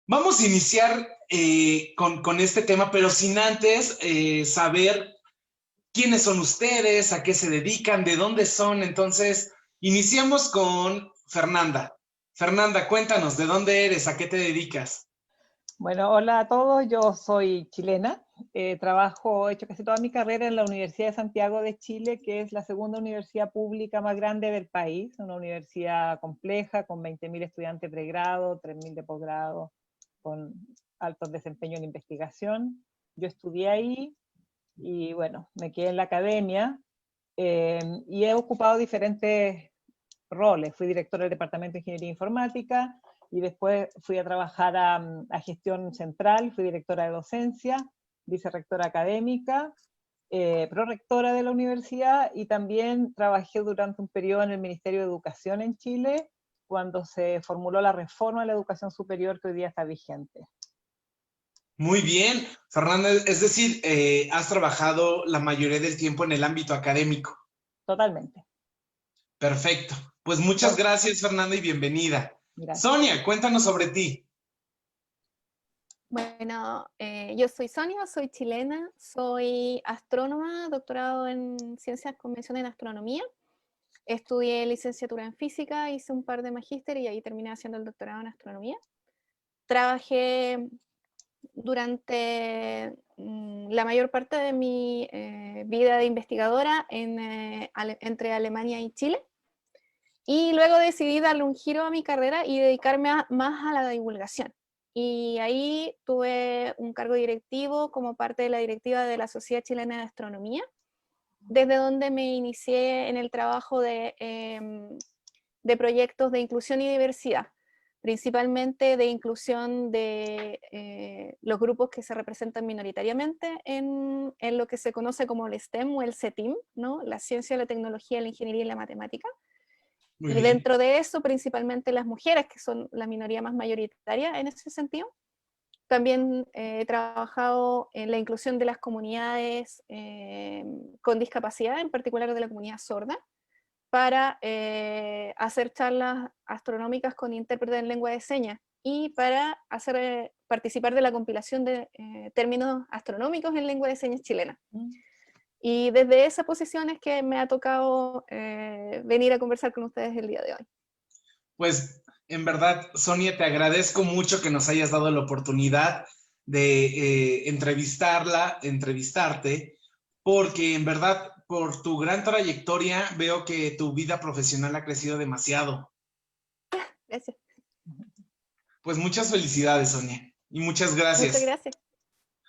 Vamos a iniciar con este tema, pero sin antes saber quiénes son ustedes, a qué se dedican, de dónde son. Entonces, iniciamos con Fernanda. Fernanda, cuéntanos, ¿de dónde eres? ¿A qué te dedicas? Bueno, hola a todos, yo soy chilena, he hecho casi toda mi carrera en la Universidad de Santiago de Chile, que es la segunda universidad pública más grande del país, una universidad compleja con 20.000 estudiantes de pregrado, 3.000 de posgrado, con altos desempeños en investigación. Yo estudié ahí y bueno, me quedé en la academia y he ocupado diferentes roles. Fui directora del Departamento de Ingeniería Informática y después fui a trabajar a gestión central, fui directora de docencia, vicerrectora académica, prorectora de la universidad y también trabajé durante un periodo en el Ministerio de Educación en Chile cuando se formuló la reforma de la educación superior que hoy día está vigente. Muy bien, Fernanda, es decir, has trabajado la mayoría del tiempo en el ámbito académico. Totalmente. Perfecto. Pues muchas gracias, Fernanda, y bienvenida. Gracias. Sonia, cuéntanos sobre ti. Bueno, yo soy Sonia, soy chilena, soy astrónoma, doctorado en Ciencias con mención en Astronomía. Estudié licenciatura en Física, hice un par de magíster y ahí terminé haciendo el doctorado en Astronomía. Trabajé durante la mayor parte de mi vida de investigadora entre Alemania y Chile. Y luego decidí darle un giro a mi carrera y dedicarme más a la divulgación. Y ahí tuve un cargo directivo como parte de la directiva de la Sociedad Chilena de Astronomía, desde donde me inicié en el trabajo de proyectos de inclusión y diversidad, principalmente de inclusión de los grupos que se representan minoritariamente en lo que se conoce como el STEM o el CETIM, ¿no? La ciencia, la tecnología, la ingeniería y la matemática. Muy Y bien. dentro de eso, principalmente las mujeres, que son la minoría más mayoritaria en ese sentido. También he trabajado en la inclusión de las comunidades con discapacidad, en particular de la comunidad sorda, para hacer charlas astronómicas con intérpretes en lengua de señas y para hacer participar de la compilación de términos astronómicos en lengua de señas chilena. Y desde esa posición es que me ha tocado venir a conversar con ustedes el día de hoy. Pues en verdad, Sonia, te agradezco mucho que nos hayas dado la oportunidad de entrevistarte, porque en verdad, por tu gran trayectoria, veo que tu vida profesional ha crecido demasiado. Gracias. Pues muchas felicidades, Sonia, y muchas gracias. Muchas gracias.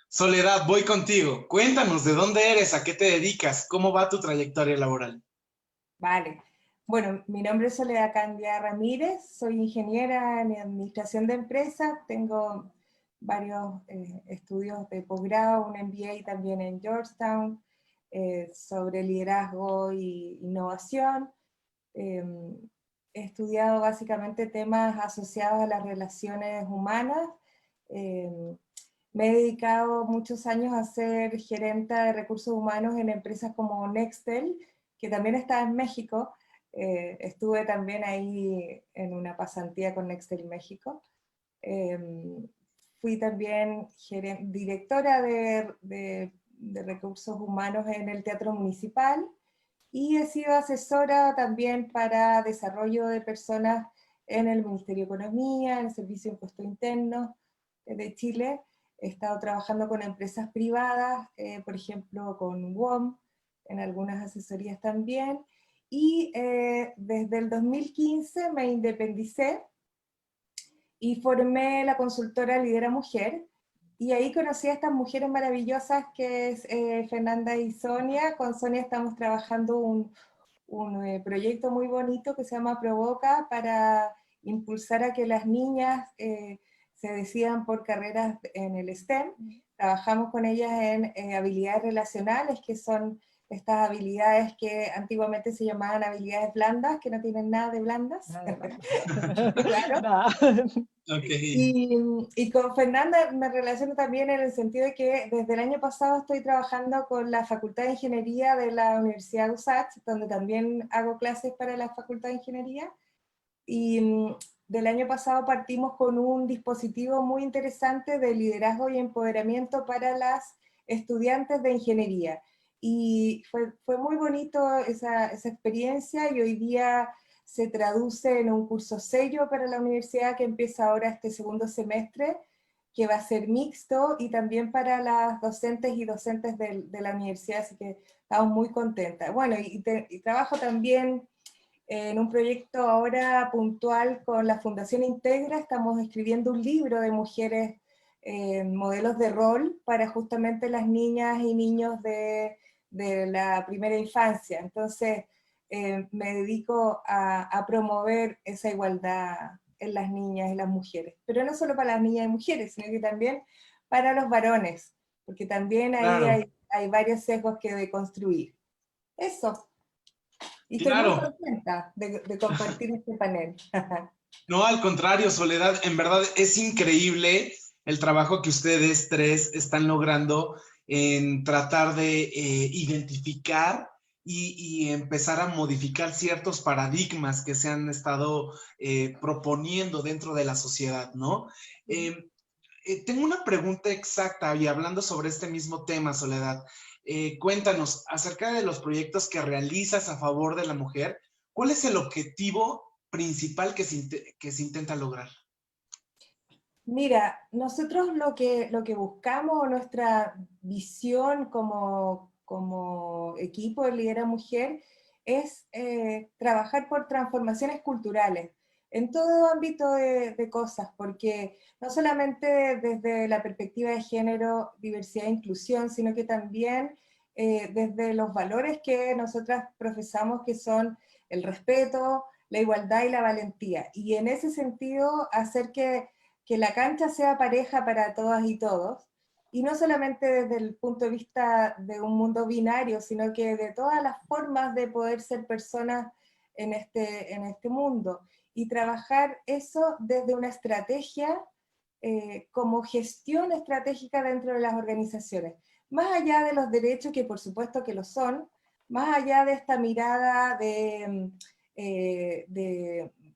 Soledad, voy contigo. Cuéntanos de dónde eres, a qué te dedicas, cómo va tu trayectoria laboral. Vale. Bueno, mi nombre es Soledad Candia Ramírez, soy ingeniera en administración de empresas, tengo varios estudios de posgrado, un MBA también en Georgetown, sobre liderazgo e innovación. He estudiado básicamente temas asociados a las relaciones humanas. Me he dedicado muchos años a ser gerenta de recursos humanos en empresas como Nextel, que también está en México. Estuve también ahí en una pasantía con Nextel México. Fui también directora de recursos humanos en el Teatro Municipal y he sido asesora también para desarrollo de personas en el Ministerio de Economía, en el Servicio de Impuestos Internos de Chile. He estado trabajando con empresas privadas, por ejemplo con WOM, en algunas asesorías también, y desde el 2015 me independicé y formé la consultora Lidera Mujer, y ahí conocí a estas mujeres maravillosas que es Fernanda y Sonia. Con Sonia estamos trabajando un proyecto muy bonito que se llama Provoca, para impulsar a que las niñas se decidan por carreras en el STEM. Trabajamos con ellas en habilidades relacionales, que son estas habilidades que antiguamente se llamaban habilidades blandas, que no tienen nada de blandas. Nada de blandas. Claro. Nada. Okay. Y con Fernanda me relaciono también en el sentido de que desde el año pasado estoy trabajando con la Facultad de Ingeniería de la Universidad de USACH, donde también hago clases para la Facultad de Ingeniería, y del año pasado partimos con un dispositivo muy interesante de liderazgo y empoderamiento para las estudiantes de ingeniería. Y fue muy bonito esa experiencia, y hoy día se traduce en un curso sello para la universidad que empieza ahora este segundo semestre, que va a ser mixto, y también para las docentes y docentes de la universidad, así que estamos muy contentas. Bueno, y trabajo también en un proyecto ahora puntual con la Fundación Integra. Estamos escribiendo un libro de mujeres modelos de rol para justamente las niñas y niños de la primera infancia. Entonces me dedico a promover esa igualdad en las niñas y las mujeres, pero no solo para las niñas y mujeres, sino que también para los varones, porque también ahí Claro, hay varios sesgos que deconstruir. Eso. Y estoy muy claro. contenta de compartir este panel. No, al contrario, Soledad, en verdad es increíble el trabajo que ustedes tres están logrando en tratar de identificar y empezar a modificar ciertos paradigmas que se han estado proponiendo dentro de la sociedad, ¿no? Tengo una pregunta exacta y hablando sobre este mismo tema, Soledad. Cuéntanos acerca de los proyectos que realizas a favor de la mujer. ¿Cuál es el objetivo principal que se intenta lograr? Mira, nosotros lo que buscamos, nuestra visión como equipo de Lidera Mujer, es trabajar por transformaciones culturales en todo ámbito de cosas, porque no solamente desde la perspectiva de género, diversidad e inclusión, sino que también desde los valores que nosotras profesamos, que son el respeto, la igualdad y la valentía. Y en ese sentido, hacer que la cancha sea pareja para todas y todos, y no solamente desde el punto de vista de un mundo binario, sino que de todas las formas de poder ser personas en este mundo, y trabajar eso desde una estrategia como gestión estratégica dentro de las organizaciones, más allá de los derechos, que por supuesto que lo son, más allá de esta mirada de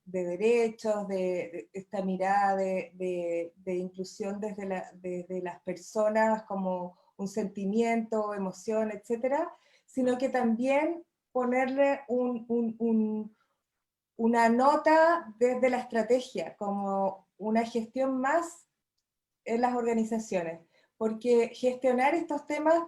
derechos, de esta mirada de inclusión desde las personas como un sentimiento, emoción, etcétera, sino que también ponerle una nota desde la estrategia, como una gestión más en las organizaciones, porque gestionar estos temas,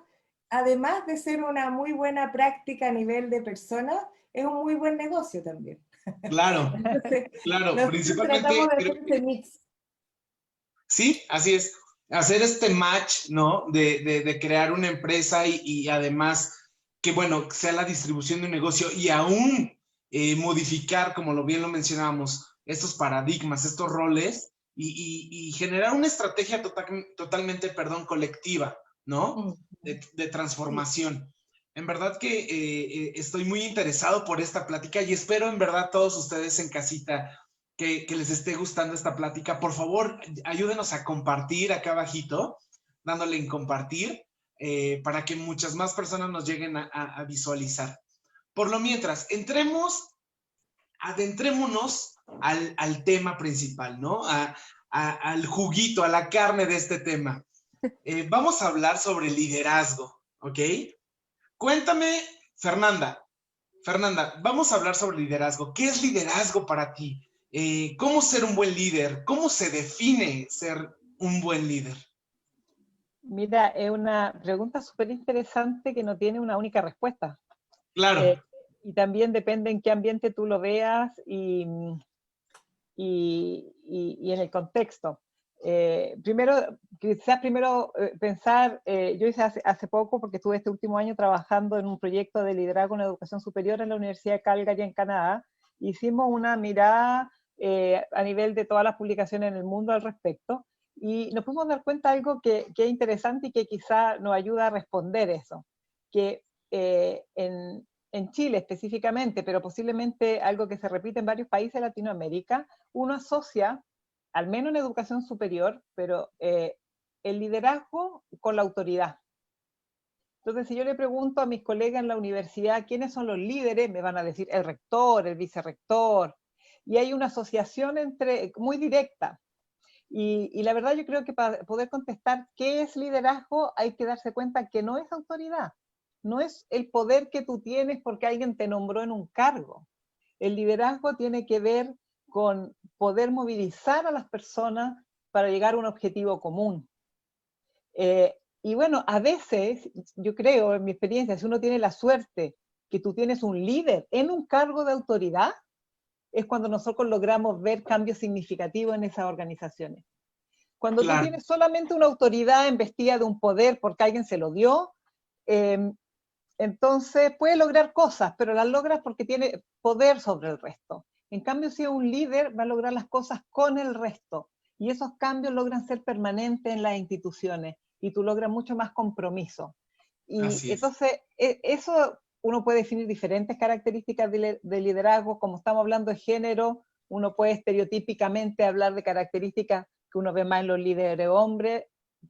además de ser una muy buena práctica a nivel de personas, es un muy buen negocio también. Claro, Entonces, claro, nosotros tratamos principalmente de creo hacer ese que mix. sí, así es, hacer este match, ¿no? De crear una empresa y además que, bueno, sea la distribución de un negocio y aún modificar, como lo bien lo mencionábamos, estos paradigmas, estos roles y generar una estrategia totalmente, perdón, colectiva, ¿no? De Sí. transformación. En verdad que estoy muy interesado por esta plática y espero en verdad todos ustedes en casita que les esté gustando esta plática. Por favor, ayúdenos a compartir acá abajito, dándole en compartir, para que muchas más personas nos lleguen a visualizar. Por lo mientras, adentrémonos al tema principal, ¿no? Al juguito, a la carne de este tema. Vamos a hablar sobre liderazgo, ¿ok? Cuéntame, Fernanda, vamos a hablar sobre liderazgo. ¿Qué es liderazgo para ti? ¿Cómo ser un buen líder? ¿Cómo se define ser un buen líder? Mira, es una pregunta súper interesante que no tiene una única respuesta. Claro, Y también depende en qué ambiente tú lo veas y en el contexto. Quizás primero pensar, yo hice hace poco, porque estuve este último año trabajando en un proyecto de liderazgo en educación superior en la Universidad de Calgary, en Canadá. Hicimos una mirada a nivel de todas las publicaciones en el mundo al respecto, y nos pudimos dar cuenta de algo que es interesante y que quizá nos ayuda a responder eso, que en Chile específicamente, pero posiblemente algo que se repite en varios países de Latinoamérica, uno asocia, al menos en educación superior, pero el liderazgo con la autoridad. Entonces, si yo le pregunto a mis colegas en la universidad quiénes son los líderes, me van a decir el rector, el vicerrector. y hay una asociación muy directa. Y la verdad yo creo que para poder contestar qué es liderazgo hay que darse cuenta que no es autoridad, no es el poder que tú tienes porque alguien te nombró en un cargo. El liderazgo tiene que ver con poder movilizar a las personas para llegar a un objetivo común. Y bueno, a veces, yo creo, en mi experiencia, si uno tiene la suerte que tú tienes un líder en un cargo de autoridad, es cuando nosotros logramos ver cambios significativos en esas organizaciones. Cuando tú tienes solamente una autoridad embestida de un poder porque alguien se lo dio, entonces puede lograr cosas, pero las logra porque tiene poder sobre el resto. En cambio, si es un líder, va a lograr las cosas con el resto. Y esos cambios logran ser permanentes en las instituciones y tú logras mucho más compromiso. Y entonces, eso uno puede definir diferentes características de liderazgo. Como estamos hablando de género, uno puede estereotípicamente hablar de características que uno ve más en los líderes hombres,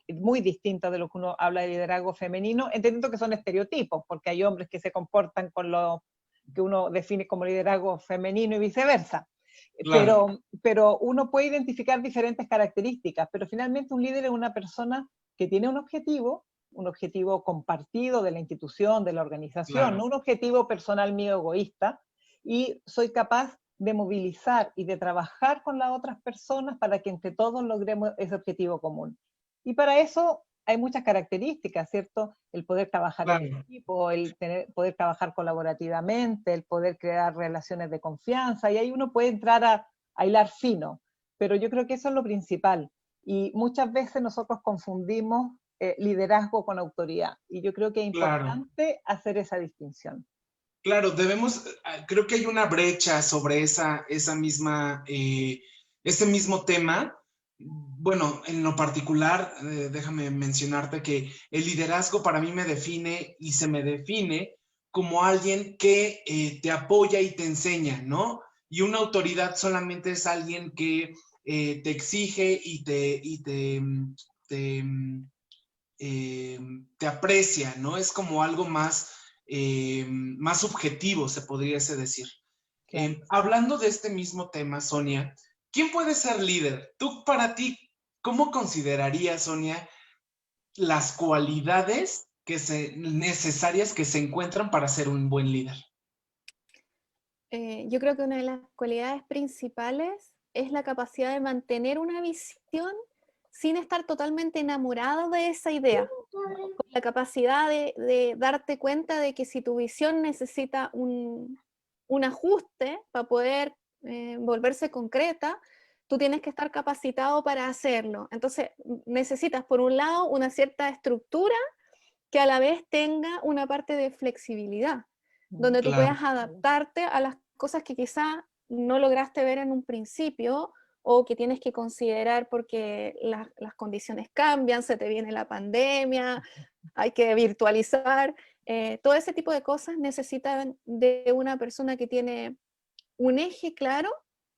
muy distintas de lo que uno habla de liderazgo femenino, entendiendo que son estereotipos, porque hay hombres que se comportan con lo que uno define como liderazgo femenino y viceversa. Claro. Pero uno puede identificar diferentes características, pero finalmente un líder es una persona que tiene un objetivo compartido de la institución, de la organización, claro, no un objetivo personal mío egoísta, y soy capaz de movilizar y de trabajar con las otras personas para que entre todos logremos ese objetivo común. Y para eso hay muchas características, ¿cierto? El poder trabajar claro, en equipo, poder trabajar colaborativamente, el poder crear relaciones de confianza, y ahí uno puede entrar a hilar fino, pero yo creo que eso es lo principal. Y muchas veces nosotros confundimos liderazgo con autoridad, y yo creo que es importante hacer esa distinción. Claro, creo que hay una brecha sobre esa misma, ese mismo tema. Bueno, en lo particular, déjame mencionarte que el liderazgo para mí me define y se me define como alguien que te apoya y te enseña, ¿no? Y una autoridad solamente es alguien que te exige y te aprecia, ¿no? Es como algo más subjetivo, se podría decir. Claro. Hablando de este mismo tema, Sonia, ¿quién puede ser líder? Tú, para ti, ¿cómo considerarías, Sonia, las cualidades necesarias que se encuentran para ser un buen líder? Yo creo que una de las cualidades principales es la capacidad de mantener una visión sin estar totalmente enamorado de esa idea. Con la capacidad de darte cuenta de que si tu visión necesita un ajuste para poder volverse concreta, tú tienes que estar capacitado para hacerlo. Entonces necesitas, por un lado, una cierta estructura que a la vez tenga una parte de flexibilidad, donde tú puedas adaptarte a las cosas que quizás no lograste ver en un principio o que tienes que considerar porque las condiciones cambian, se te viene la pandemia, hay que virtualizar. Todo ese tipo de cosas necesitan de una persona que tiene un eje claro,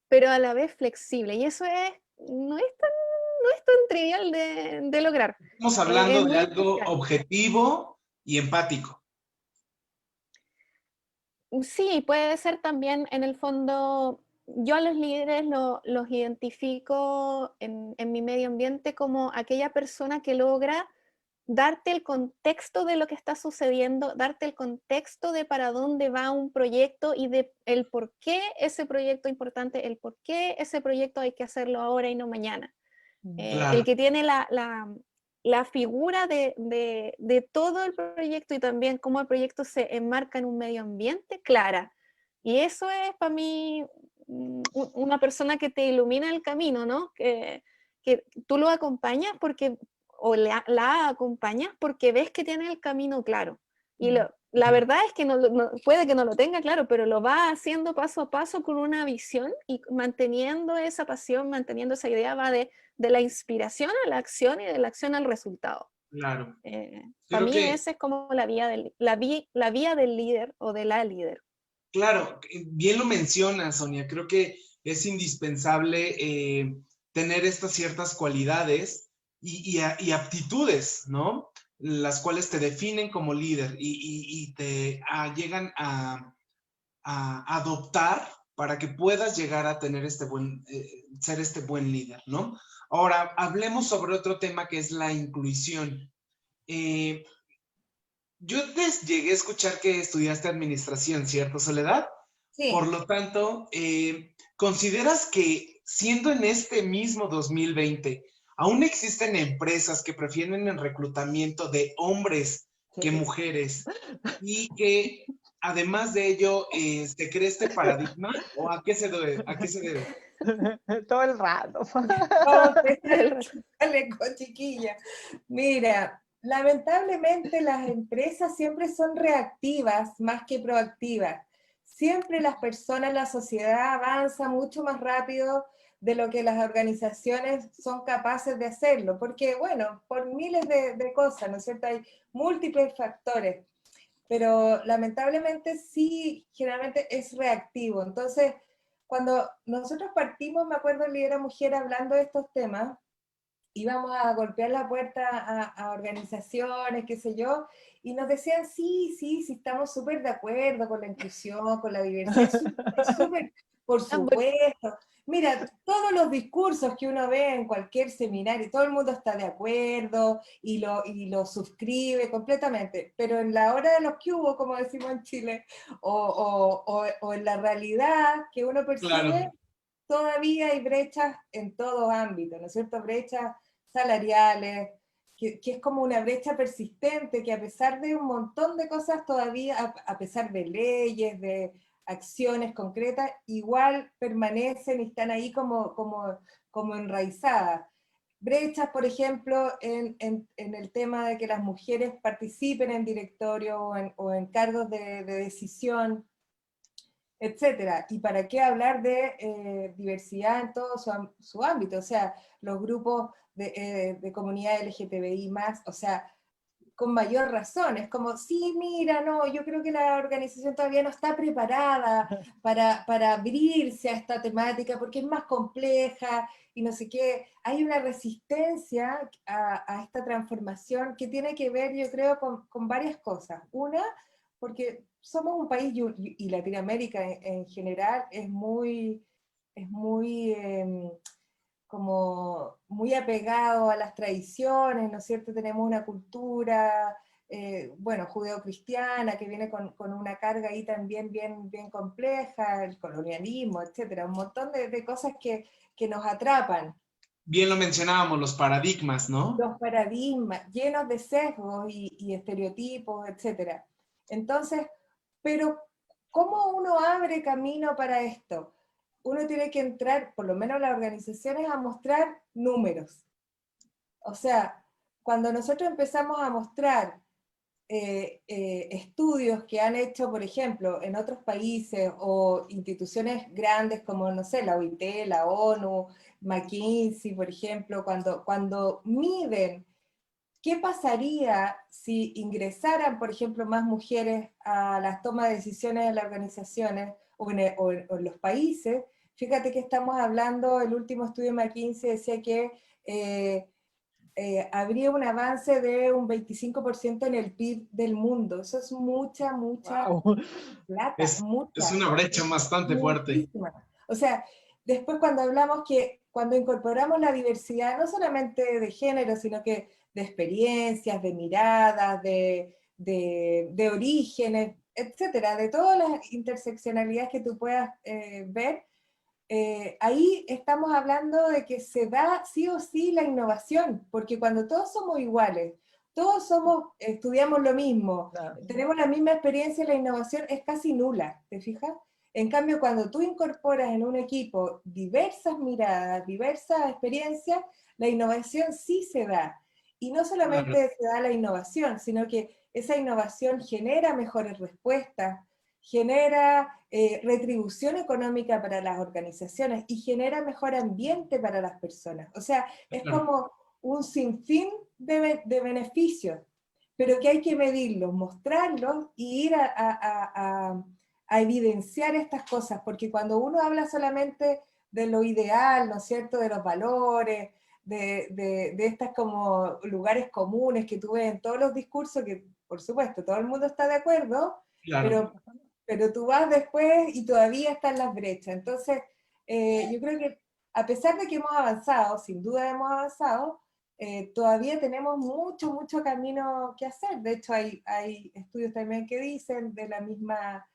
pero a la vez flexible. Y eso no es tan trivial de lograr. Estamos hablando de algo objetivo y empático. Sí, puede ser también, en el fondo, yo a los líderes los identifico en mi medio ambiente como aquella persona que logra darte el contexto de lo que está sucediendo, darte el contexto de para dónde va un proyecto y de el por qué ese proyecto es importante, el por qué ese proyecto hay que hacerlo ahora y no mañana. El que tiene la figura de todo el proyecto y también cómo el proyecto se enmarca en un medio ambiente clara. Y eso es para mí una persona que te ilumina el camino, ¿no? Que tú lo acompañas o la acompañas porque ves que tiene el camino claro. Y la verdad es que puede que no lo tenga claro, pero lo va haciendo paso a paso con una visión y manteniendo esa pasión, manteniendo esa idea, va de la inspiración a la acción y de la acción al resultado. Claro. Para mí esa es como la vía del líder o de la líder. Claro, bien lo mencionas, Sonia. Creo que es indispensable tener estas ciertas cualidades y aptitudes, ¿no? Las cuales te definen como líder y te llegan a adoptar para que puedas llegar a tener ser este buen líder, ¿no? Ahora, hablemos sobre otro tema que es la inclusión. Yo llegué a escuchar que estudiaste administración, ¿cierto, Soledad? Sí. Por lo tanto, ¿consideras que siendo en este mismo 2020, aún existen empresas que prefieren el reclutamiento de hombres que mujeres y que además de ello se cree este paradigma? ¿O a qué se debe? ¿A qué se debe? Todo el rato. Vamos a empezar con chiquilla. Mira, lamentablemente las empresas siempre son reactivas más que proactivas. Siempre las personas, la sociedad avanza mucho más rápido de lo que las organizaciones son capaces de hacerlo, porque bueno, por miles de cosas, ¿no es cierto? Hay múltiples factores, pero lamentablemente sí, generalmente es reactivo. Entonces, cuando nosotros partimos, me acuerdo el Lidera Mujer hablando de estos temas, íbamos a golpear la puerta a organizaciones, qué sé yo, y nos decían, sí, sí, sí, estamos súper de acuerdo con la inclusión, con la diversidad, súper, súper, por supuesto. Mira, todos los discursos que uno ve en cualquier seminario, todo el mundo está de acuerdo y lo suscribe completamente, pero en la hora de los que hubo, como decimos en Chile, o en la realidad que uno percibe, Claro. todavía hay brechas en todo ámbito, ¿no es cierto? Brechas salariales, que es como una brecha persistente, que a pesar de un montón de cosas todavía, a pesar de leyes, de acciones concretas, igual permanecen y están ahí como enraizadas. Brechas, por ejemplo, en el tema de que las mujeres participen en directorio o en cargos de decisión, etcétera. ¿Y para qué hablar de diversidad en todo su ámbito? O sea, los grupos de comunidad LGTBI+, o sea, con mayor razón, es como, sí, mira, no, yo creo que la organización todavía no está preparada para abrirse a esta temática porque es más compleja y no sé qué. Hay una resistencia a esta transformación que tiene que ver, yo creo, con varias cosas. Una, porque somos un país, y Latinoamérica en general, es muy como muy apegado a las tradiciones, ¿no es cierto? Tenemos una cultura, bueno, judeocristiana, que viene con una carga ahí también bien compleja, el colonialismo, etcétera, un montón de cosas que nos atrapan. Bien lo mencionábamos, los paradigmas, ¿no? Los paradigmas llenos de sesgos y estereotipos, etcétera. Entonces, pero ¿cómo uno abre camino para esto? Uno tiene que entrar, por lo menos las organizaciones, a mostrar números. O sea, cuando nosotros empezamos a mostrar estudios que han hecho, por ejemplo, en otros países o instituciones grandes como, no sé, la OIT, la ONU, McKinsey, por ejemplo, cuando miden qué pasaría si ingresaran, por ejemplo, más mujeres a las tomas de decisiones en las organizaciones o en los países. Fíjate que estamos hablando, el último estudio de McKinsey decía que habría un avance de un 25% en el PIB del mundo. Eso es mucha Wow. plata, Es una brecha bastante fuerte. muchísima. O sea, después cuando hablamos que cuando incorporamos la diversidad, no solamente de género, sino que de experiencias, de miradas, de orígenes, etcétera, de todas las interseccionalidades que tú puedas ver, ahí estamos hablando de que se da sí o sí la innovación, porque cuando todos somos iguales, estudiamos lo mismo, Claro. tenemos la misma experiencia, la innovación es casi nula, ¿te fijas? En cambio, cuando tú incorporas en un equipo diversas miradas, diversas experiencias, la innovación sí se da. Y no solamente se da la innovación, sino que esa innovación genera mejores respuestas, genera retribución económica para las organizaciones y genera mejor ambiente para las personas. O sea, es como un sinfín de beneficios, pero que hay que medirlos, mostrarlos y ir a evidenciar estas cosas, porque cuando uno habla solamente de lo ideal, ¿no es cierto?, de los valores, de estas como lugares comunes que tú ves en todos los discursos, que por supuesto todo el mundo está de acuerdo, Claro. pero pero tú vas después y todavía están las brechas. Entonces, yo creo que a pesar de que hemos avanzado, sin duda hemos avanzado, todavía tenemos mucho, mucho camino que hacer. De hecho, hay estudios también que dicen, de la misma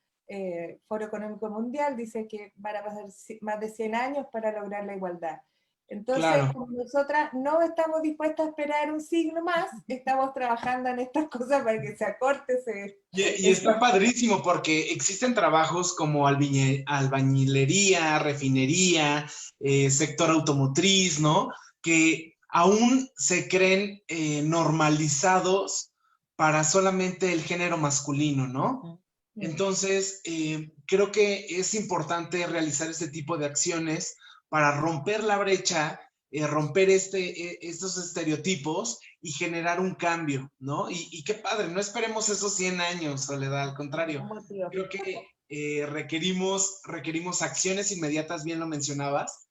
Foro Económico Mundial, dice que van a pasar más de 100 años para lograr la igualdad. Entonces, Claro. como nosotras no estamos dispuestas a esperar un siglo más, estamos trabajando en estas cosas para que se acorte. Y está padrísimo porque existen trabajos como albañilería, refinería, sector automotriz, ¿no? Que aún se creen normalizados para solamente el género masculino, ¿no? Entonces, creo que es importante realizar este tipo de acciones para romper la brecha, romper estos estereotipos y generar un cambio, ¿no? Y qué padre, no esperemos esos 100 años, Soledad, al contrario. Creo que requerimos acciones inmediatas, bien lo mencionabas,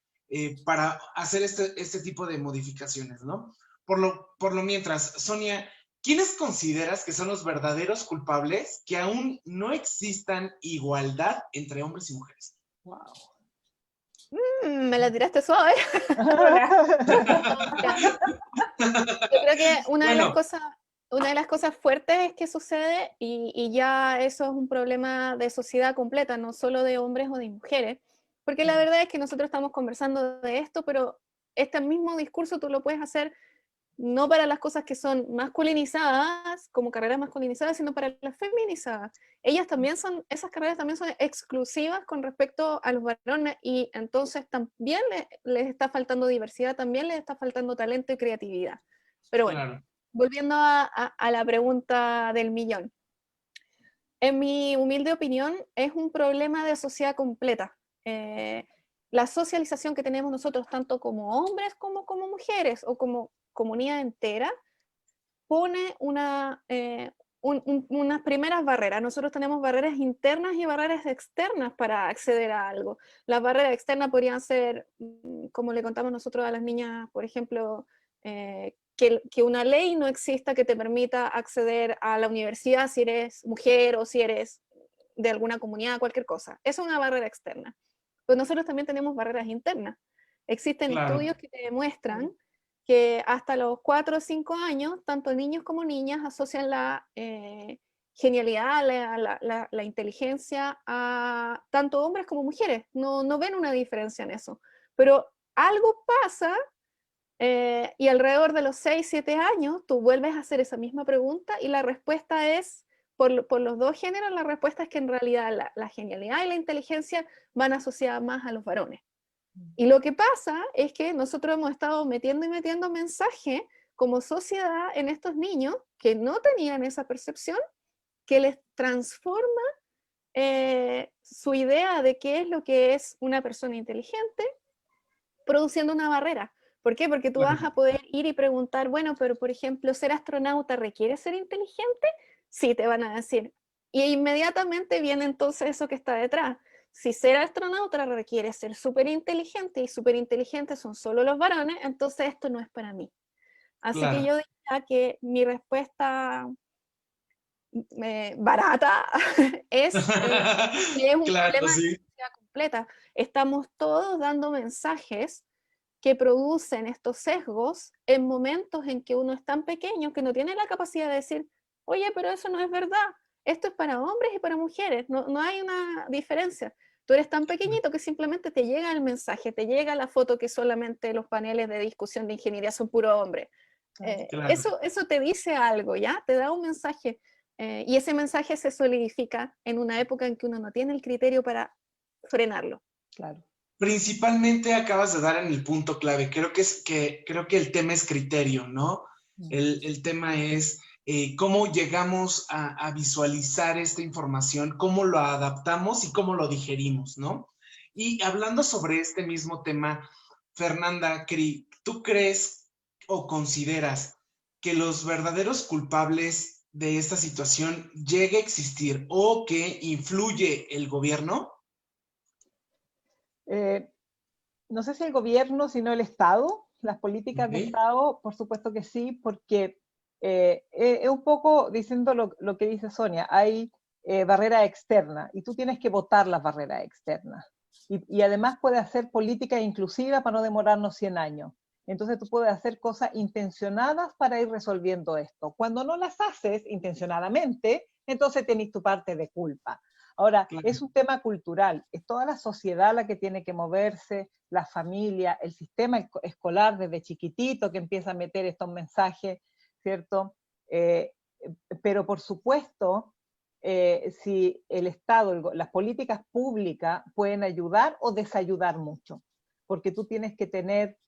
para hacer este tipo de modificaciones, ¿no? Por lo mientras, Sonia, ¿quiénes consideras que son los verdaderos culpables que aún no existan igualdad entre hombres y mujeres? Wow. Me la tiraste suave. Yo creo que una de las cosas fuertes que sucede, y ya eso es un problema de sociedad completa, no solo de hombres o de mujeres, porque la verdad es que nosotros estamos conversando de esto, pero este mismo discurso tú lo puedes hacer no para las cosas que son masculinizadas, como carreras masculinizadas, sino para las feminizadas. Esas carreras también son exclusivas con respecto a los varones, y entonces también les está faltando diversidad, también les está faltando talento y creatividad. Pero bueno, Claro. Volviendo a la pregunta del millón. En mi humilde opinión, es un problema de sociedad completa. La socialización que tenemos nosotros, tanto como hombres como mujeres, o como comunidad entera, pone unas primeras barreras. Nosotros tenemos barreras internas y barreras externas para acceder a algo. Las barreras externas podrían ser, como le contamos nosotros a las niñas, por ejemplo, que una ley no exista que te permita acceder a la universidad si eres mujer o si eres de alguna comunidad, cualquier cosa. Esa es una barrera externa. Pero nosotros también tenemos barreras internas. Existen estudios que te demuestran que hasta los 4 o 5 años, tanto niños como niñas asocian la genialidad, la inteligencia a tanto hombres como mujeres. No ven una diferencia en eso. Pero algo pasa, y alrededor de los 6, 7 años, tú vuelves a hacer esa misma pregunta y la respuesta es, por los dos géneros, la respuesta es que en realidad la genialidad y la inteligencia van asociadas más a los varones. Y lo que pasa es que nosotros hemos estado metiendo y metiendo mensaje como sociedad en estos niños que no tenían esa percepción, que les transforma su idea de qué es lo que es una persona inteligente, produciendo una barrera. ¿Por qué? Porque tú vas a poder ir y preguntar, bueno, pero por ejemplo, ¿ser astronauta requiere ser inteligente? Sí, te van a decir. Y inmediatamente viene entonces eso que está detrás. Si ser astronauta requiere ser súper inteligente, y súper inteligentes son solo los varones, entonces esto no es para mí. Así que yo diría que mi respuesta barata es que es un problema de sociedad completa. Estamos todos dando mensajes que producen estos sesgos en momentos en que uno es tan pequeño que no tiene la capacidad de decir, oye, pero eso no es verdad, esto es para hombres y para mujeres, no hay una diferencia. Tú eres tan pequeñito que simplemente te llega el mensaje, te llega la foto que solamente los paneles de discusión de ingeniería son puro hombre. Eso te dice algo, ¿ya? Te da un mensaje, y ese mensaje se solidifica en una época en que uno no tiene el criterio para frenarlo. Claro. Principalmente acabas de dar en el punto clave. Creo que el tema es criterio, ¿no? El tema es cómo llegamos a visualizar esta información, cómo lo adaptamos y cómo lo digerimos, ¿no? Y hablando sobre este mismo tema, Fernanda, ¿tú crees o consideras que los verdaderos culpables de esta situación llegue a existir o que influye el gobierno? No sé si el gobierno, sino el Estado, las políticas de Estado, por supuesto que sí, porque es un poco diciendo lo que dice Sonia, hay barreras externas, y tú tienes que votar las barreras externas. Y además puedes hacer política inclusiva para no demorarnos 100 años. Entonces tú puedes hacer cosas intencionadas para ir resolviendo esto. Cuando no las haces intencionadamente, entonces tenés tu parte de culpa. Ahora, Claro. es un tema cultural, es toda la sociedad la que tiene que moverse, la familia, el sistema escolar desde chiquitito que empieza a meter estos mensajes, ¿cierto? Pero por supuesto, si el Estado, las políticas públicas pueden ayudar o desayudar mucho, porque tú tienes que tener,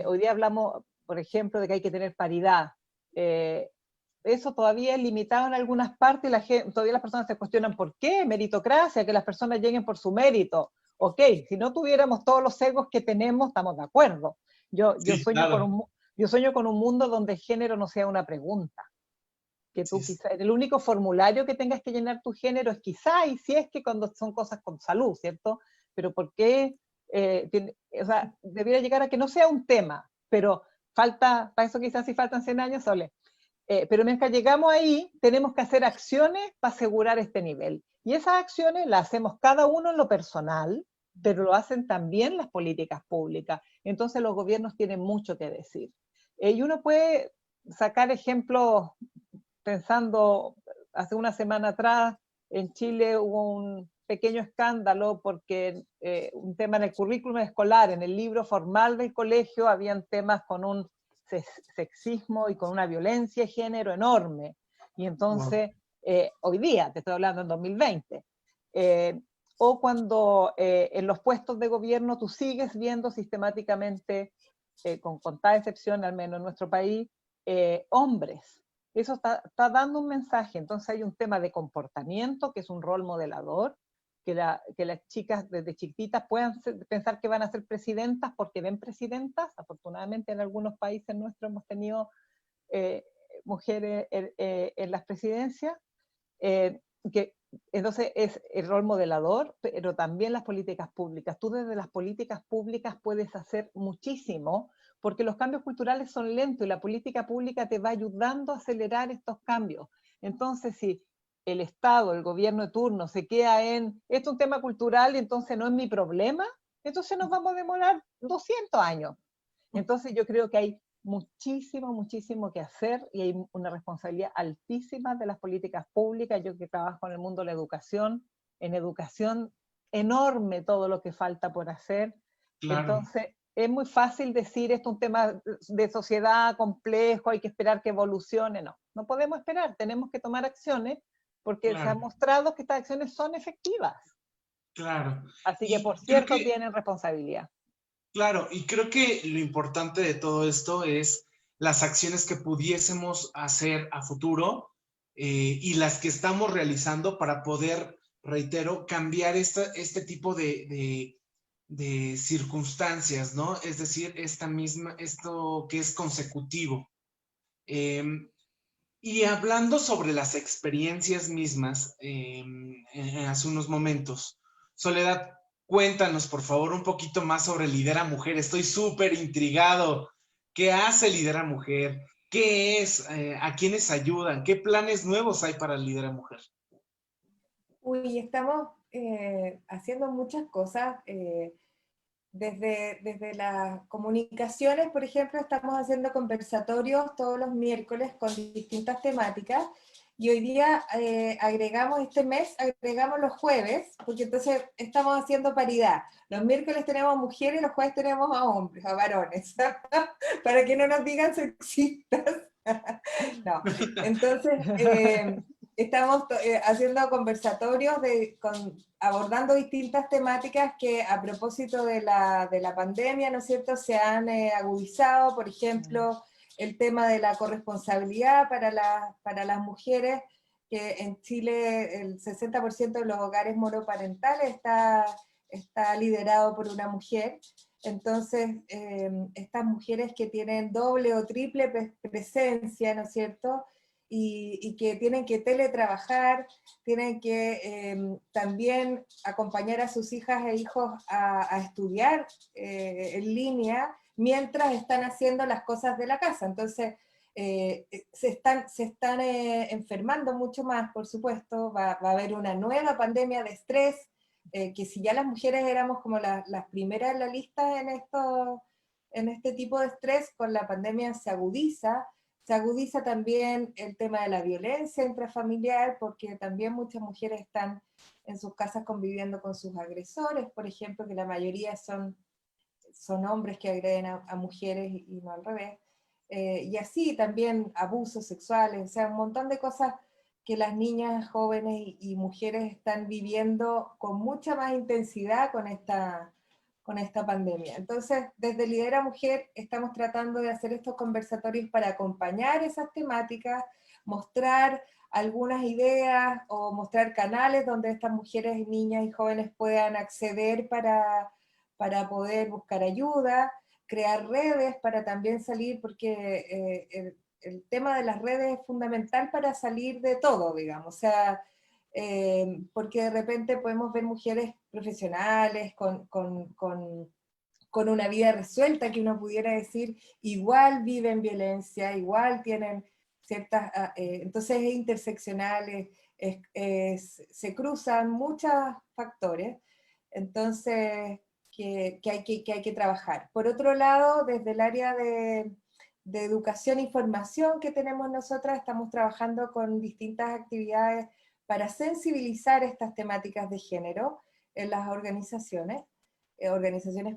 hoy día hablamos, por ejemplo, de que hay que tener paridad. Eso todavía es limitado en algunas partes y todavía las personas se cuestionan por qué, meritocracia, que las personas lleguen por su mérito. Ok, si no tuviéramos todos los sesgos que tenemos, estamos de acuerdo. Yo sueño con un mundo donde el género no sea una pregunta. Que tú quizá, el único formulario que tengas que llenar tu género es quizá, y si es que cuando son cosas con salud, ¿cierto? Pero ¿por qué? O sea, debiera llegar a que no sea un tema, pero falta, para eso quizás si faltan 100 años, Sole. Pero mientras llegamos ahí, tenemos que hacer acciones para asegurar este nivel. Y esas acciones las hacemos cada uno en lo personal, pero lo hacen también las políticas públicas. Entonces los gobiernos tienen mucho que decir. Y uno puede sacar ejemplos pensando, hace una semana atrás en Chile hubo un pequeño escándalo porque un tema en el currículum escolar, en el libro formal del colegio, habían temas con un sexismo y con una violencia de género enorme. Y entonces, hoy día, te estoy hablando en 2020, o cuando en los puestos de gobierno tú sigues viendo sistemáticamente, con contada excepción, al menos en nuestro país, hombres. Eso está dando un mensaje. Entonces hay un tema de comportamiento, que es un rol modelador, que las chicas desde chiquititas puedan pensar que van a ser presidentas porque ven presidentas. Afortunadamente en algunos países nuestros hemos tenido mujeres en las presidencias. Entonces es el rol modelador, pero también las políticas públicas. Tú desde las políticas públicas puedes hacer muchísimo, porque los cambios culturales son lentos y la política pública te va ayudando a acelerar estos cambios. Entonces, si el Estado, el gobierno de turno se queda en, esto es un tema cultural y entonces no es mi problema, entonces nos vamos a demorar 200 años. Entonces yo creo que hay muchísimo que hacer y hay una responsabilidad altísima de las políticas públicas. Yo que trabajo en el mundo de la educación, en educación enorme todo lo que falta por hacer. Claro. Entonces es muy fácil decir esto es un tema de sociedad complejo, hay que esperar que evolucione. No podemos esperar, tenemos que tomar acciones porque claro, se ha mostrado que estas acciones son efectivas. Claro. Así que por cierto tienen responsabilidad. Claro, y creo que lo importante de todo esto es las acciones que pudiésemos hacer a futuro y las que estamos realizando para poder, reitero, cambiar este tipo de circunstancias, ¿no? Es decir, esto que es consecutivo. Y hablando sobre las experiencias mismas, hace unos momentos, Soledad, cuéntanos, por favor, un poquito más sobre Lidera Mujer. Estoy súper intrigado. ¿Qué hace Lidera Mujer? ¿Qué es? ¿A quiénes ayudan? ¿Qué planes nuevos hay para Lidera Mujer? Uy, estamos haciendo muchas cosas. Desde las comunicaciones, por ejemplo, estamos haciendo conversatorios todos los miércoles con distintas temáticas. Y hoy día este mes agregamos los jueves, porque entonces estamos haciendo paridad. Los miércoles tenemos mujeres, los jueves tenemos a hombres, a varones, para que no nos digan sexistas. No, entonces estamos haciendo conversatorios abordando distintas temáticas que a propósito de la pandemia, ¿no es cierto?, se han agudizado. Por ejemplo, el tema de la corresponsabilidad para las mujeres, que en Chile el 60% de los hogares monoparentales está liderado por una mujer. Entonces, estas mujeres que tienen doble o triple presencia, ¿no es cierto?, y que tienen que teletrabajar, tienen que también acompañar a sus hijas e hijos a estudiar en línea, mientras están haciendo las cosas de la casa. Entonces, se están enfermando mucho más, por supuesto. Va a haber una nueva pandemia de estrés, que si ya las mujeres éramos como las primeras en la lista en este tipo de estrés, con la pandemia se agudiza. Se agudiza también el tema de la violencia intrafamiliar, porque también muchas mujeres están en sus casas conviviendo con sus agresores, por ejemplo, que la mayoría son hombres que agreden a mujeres y no al revés. Y así también abusos sexuales, o sea, un montón de cosas que las niñas, jóvenes y mujeres están viviendo con mucha más intensidad con esta pandemia. Entonces, desde Lidera Mujer estamos tratando de hacer estos conversatorios para acompañar esas temáticas, mostrar algunas ideas o mostrar canales donde estas mujeres, niñas y jóvenes puedan acceder para poder buscar ayuda, crear redes para también salir, porque el tema de las redes es fundamental para salir de todo, digamos, o sea, porque de repente podemos ver mujeres profesionales con una vida resuelta, que uno pudiera decir, igual viven violencia, igual tienen ciertas, entonces es interseccional, se cruzan muchos factores, entonces que hay que trabajar. Por otro lado, desde el área de educación e información que tenemos nosotras, estamos trabajando con distintas actividades para sensibilizar estas temáticas de género en las organizaciones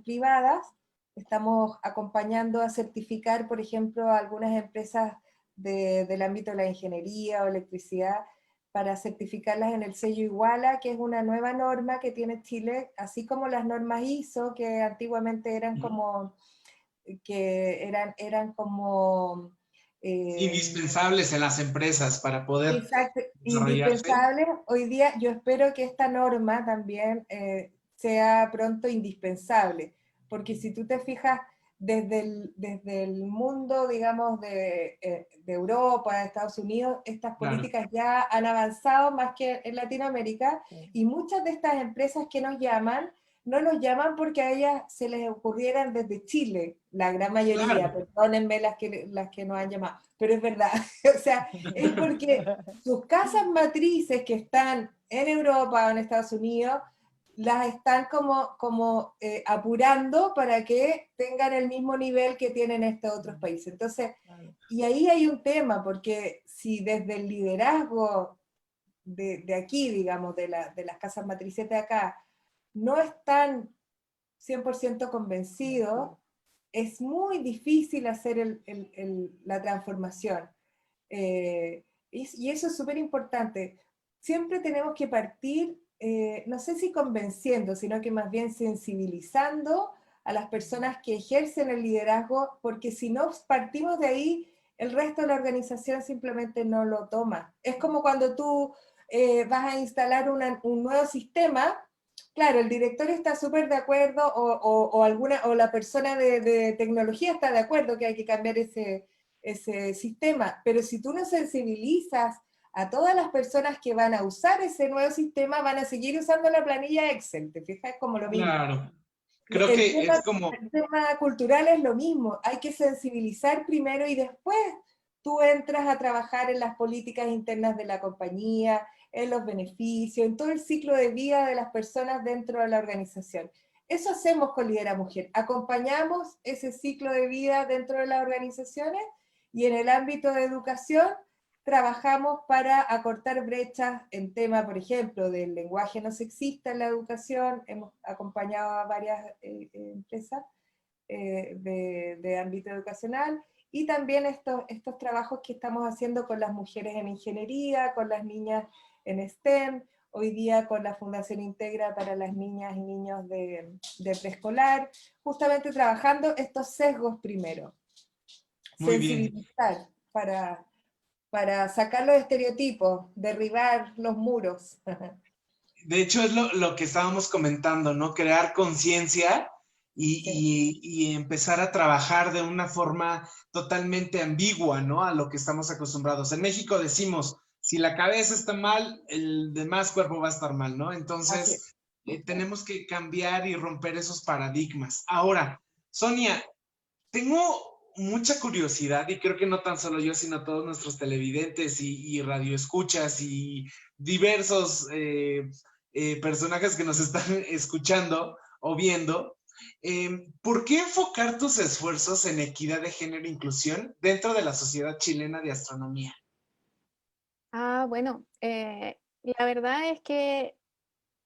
privadas. Estamos acompañando a certificar, por ejemplo, a algunas empresas del ámbito de la ingeniería o electricidad, para certificarlas en el sello Iguala, que es una nueva norma que tiene Chile, así como las normas ISO, que antiguamente eran como, indispensables en las empresas para poder exacto, desarrollarse. indispensables. Hoy día yo espero que esta norma también sea pronto indispensable, porque si tú te fijas, desde el mundo, digamos, de Europa, de Estados Unidos, estas políticas ya han avanzado más que en Latinoamérica, y muchas de estas empresas que nos llaman, no nos llaman porque a ellas se les ocurrieran desde Chile, la gran mayoría, perdónenme las que nos han llamado, pero es verdad, o sea, es porque sus casas matrices que están en Europa o en Estados Unidos, las están como apurando para que tengan el mismo nivel que tienen estos otros países. Entonces, y ahí hay un tema, porque si desde el liderazgo de aquí, digamos, de las casas matrices de acá, no están 100% convencidos, es muy difícil hacer la transformación. Y eso es súper importante. Siempre tenemos que partir, no sé si convenciendo, sino que más bien sensibilizando a las personas que ejercen el liderazgo, porque si no partimos de ahí, el resto de la organización simplemente no lo toma. Es como cuando tú vas a instalar un nuevo sistema. Claro, el directorio está súper de acuerdo, o la persona de tecnología está de acuerdo que hay que cambiar ese sistema, pero si tú no sensibilizas a todas las personas que van a usar ese nuevo sistema, van a seguir usando la planilla Excel, ¿te fijas? Es como lo mismo. Claro, creo que es como... El tema cultural es lo mismo, hay que sensibilizar primero y después tú entras a trabajar en las políticas internas de la compañía, en los beneficios, en todo el ciclo de vida de las personas dentro de la organización. Eso hacemos con Lidera Mujer, acompañamos ese ciclo de vida dentro de las organizaciones, y en el ámbito de educación trabajamos para acortar brechas en tema, por ejemplo, del lenguaje no sexista en la educación. Hemos acompañado a varias empresas de ámbito educacional, y también estos trabajos que estamos haciendo con las mujeres en ingeniería, con las niñas en STEM, hoy día con la Fundación Integra para las niñas y niños de preescolar, justamente trabajando estos sesgos primero. Muy sensibilizar bien. Para sacar los estereotipos, derribar los muros. De hecho, es lo que estábamos comentando, ¿no? Crear conciencia y empezar a trabajar de una forma totalmente ambigua, ¿no? A lo que estamos acostumbrados. En México decimos, si la cabeza está mal, el demás cuerpo va a estar mal, ¿no? Entonces, tenemos que cambiar y romper esos paradigmas. Ahora, Sonia, tengo mucha curiosidad, y creo que no tan solo yo, sino todos nuestros televidentes y radioescuchas y diversos personajes que nos están escuchando o viendo. ¿Por qué enfocar tus esfuerzos en equidad de género e inclusión dentro de la Sociedad Chilena de Astronomía? Bueno, la verdad es que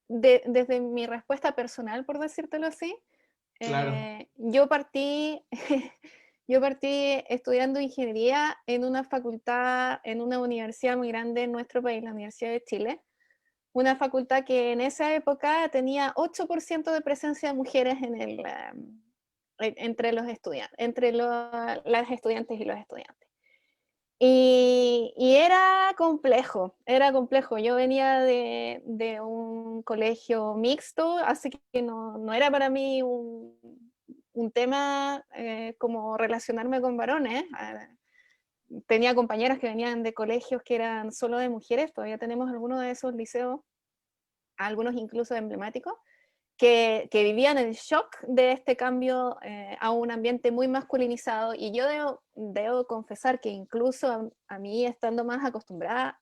desde mi respuesta personal, por decírtelo así, Claro. yo partí, yo partí estudiando ingeniería en una facultad, en una universidad muy grande en nuestro país, la Universidad de Chile. Una facultad que en esa época tenía 8% de presencia de mujeres entre los estudiantes, las estudiantes y los estudiantes. Y era complejo, era complejo. Yo venía de un colegio mixto, así que no era para mí un tema como relacionarme con varones. Tenía compañeras que venían de colegios que eran solo de mujeres, todavía tenemos algunos de esos liceos, algunos incluso emblemáticos, que vivían el shock de este cambio a un ambiente muy masculinizado, y yo debo confesar que incluso a mí, estando más acostumbrada,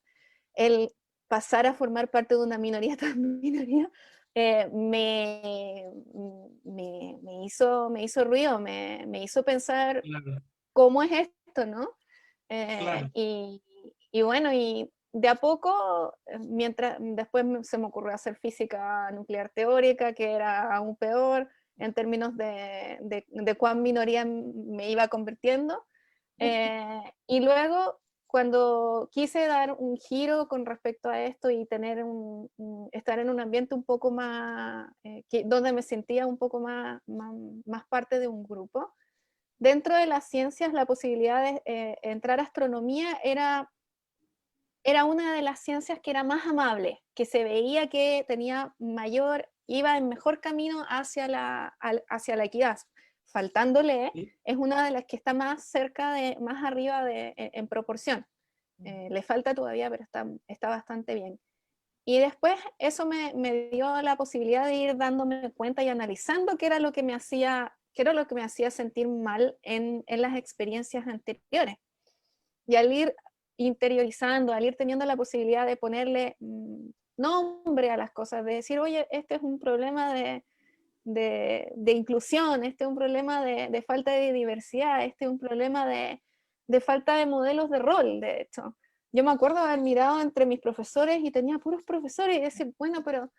el pasar a formar parte de una minoría tan minoría, me hizo ruido, me hizo pensar Claro, cómo es esto, ¿no? Eh, claro. y, y bueno, y de a poco, mientras después se me ocurrió hacer física nuclear teórica, que era aún peor en términos de cuán minoría me iba convirtiendo. Y luego, cuando quise dar un giro con respecto a esto y tener estar en un ambiente un poco más, donde me sentía un poco más parte de un grupo, dentro de las ciencias, la posibilidad de entrar a astronomía era una de las ciencias que era más amable, que se veía que iba en mejor camino hacia hacia la equidad. Faltándole, Sí, es una de las que está más cerca más arriba en proporción. Le falta todavía, pero está bastante bien. Y después eso me dio la posibilidad de ir dándome cuenta y analizando qué era lo que me hacía sentir mal en las experiencias anteriores. Y al ir interiorizando, al ir teniendo la posibilidad de ponerle nombre a las cosas, de decir, oye, este es un problema de inclusión, este es un problema de falta de diversidad, este es un problema de falta de modelos de rol, de hecho. Yo me acuerdo haber mirado entre mis profesores y tenía puros profesores y decir, bueno, pero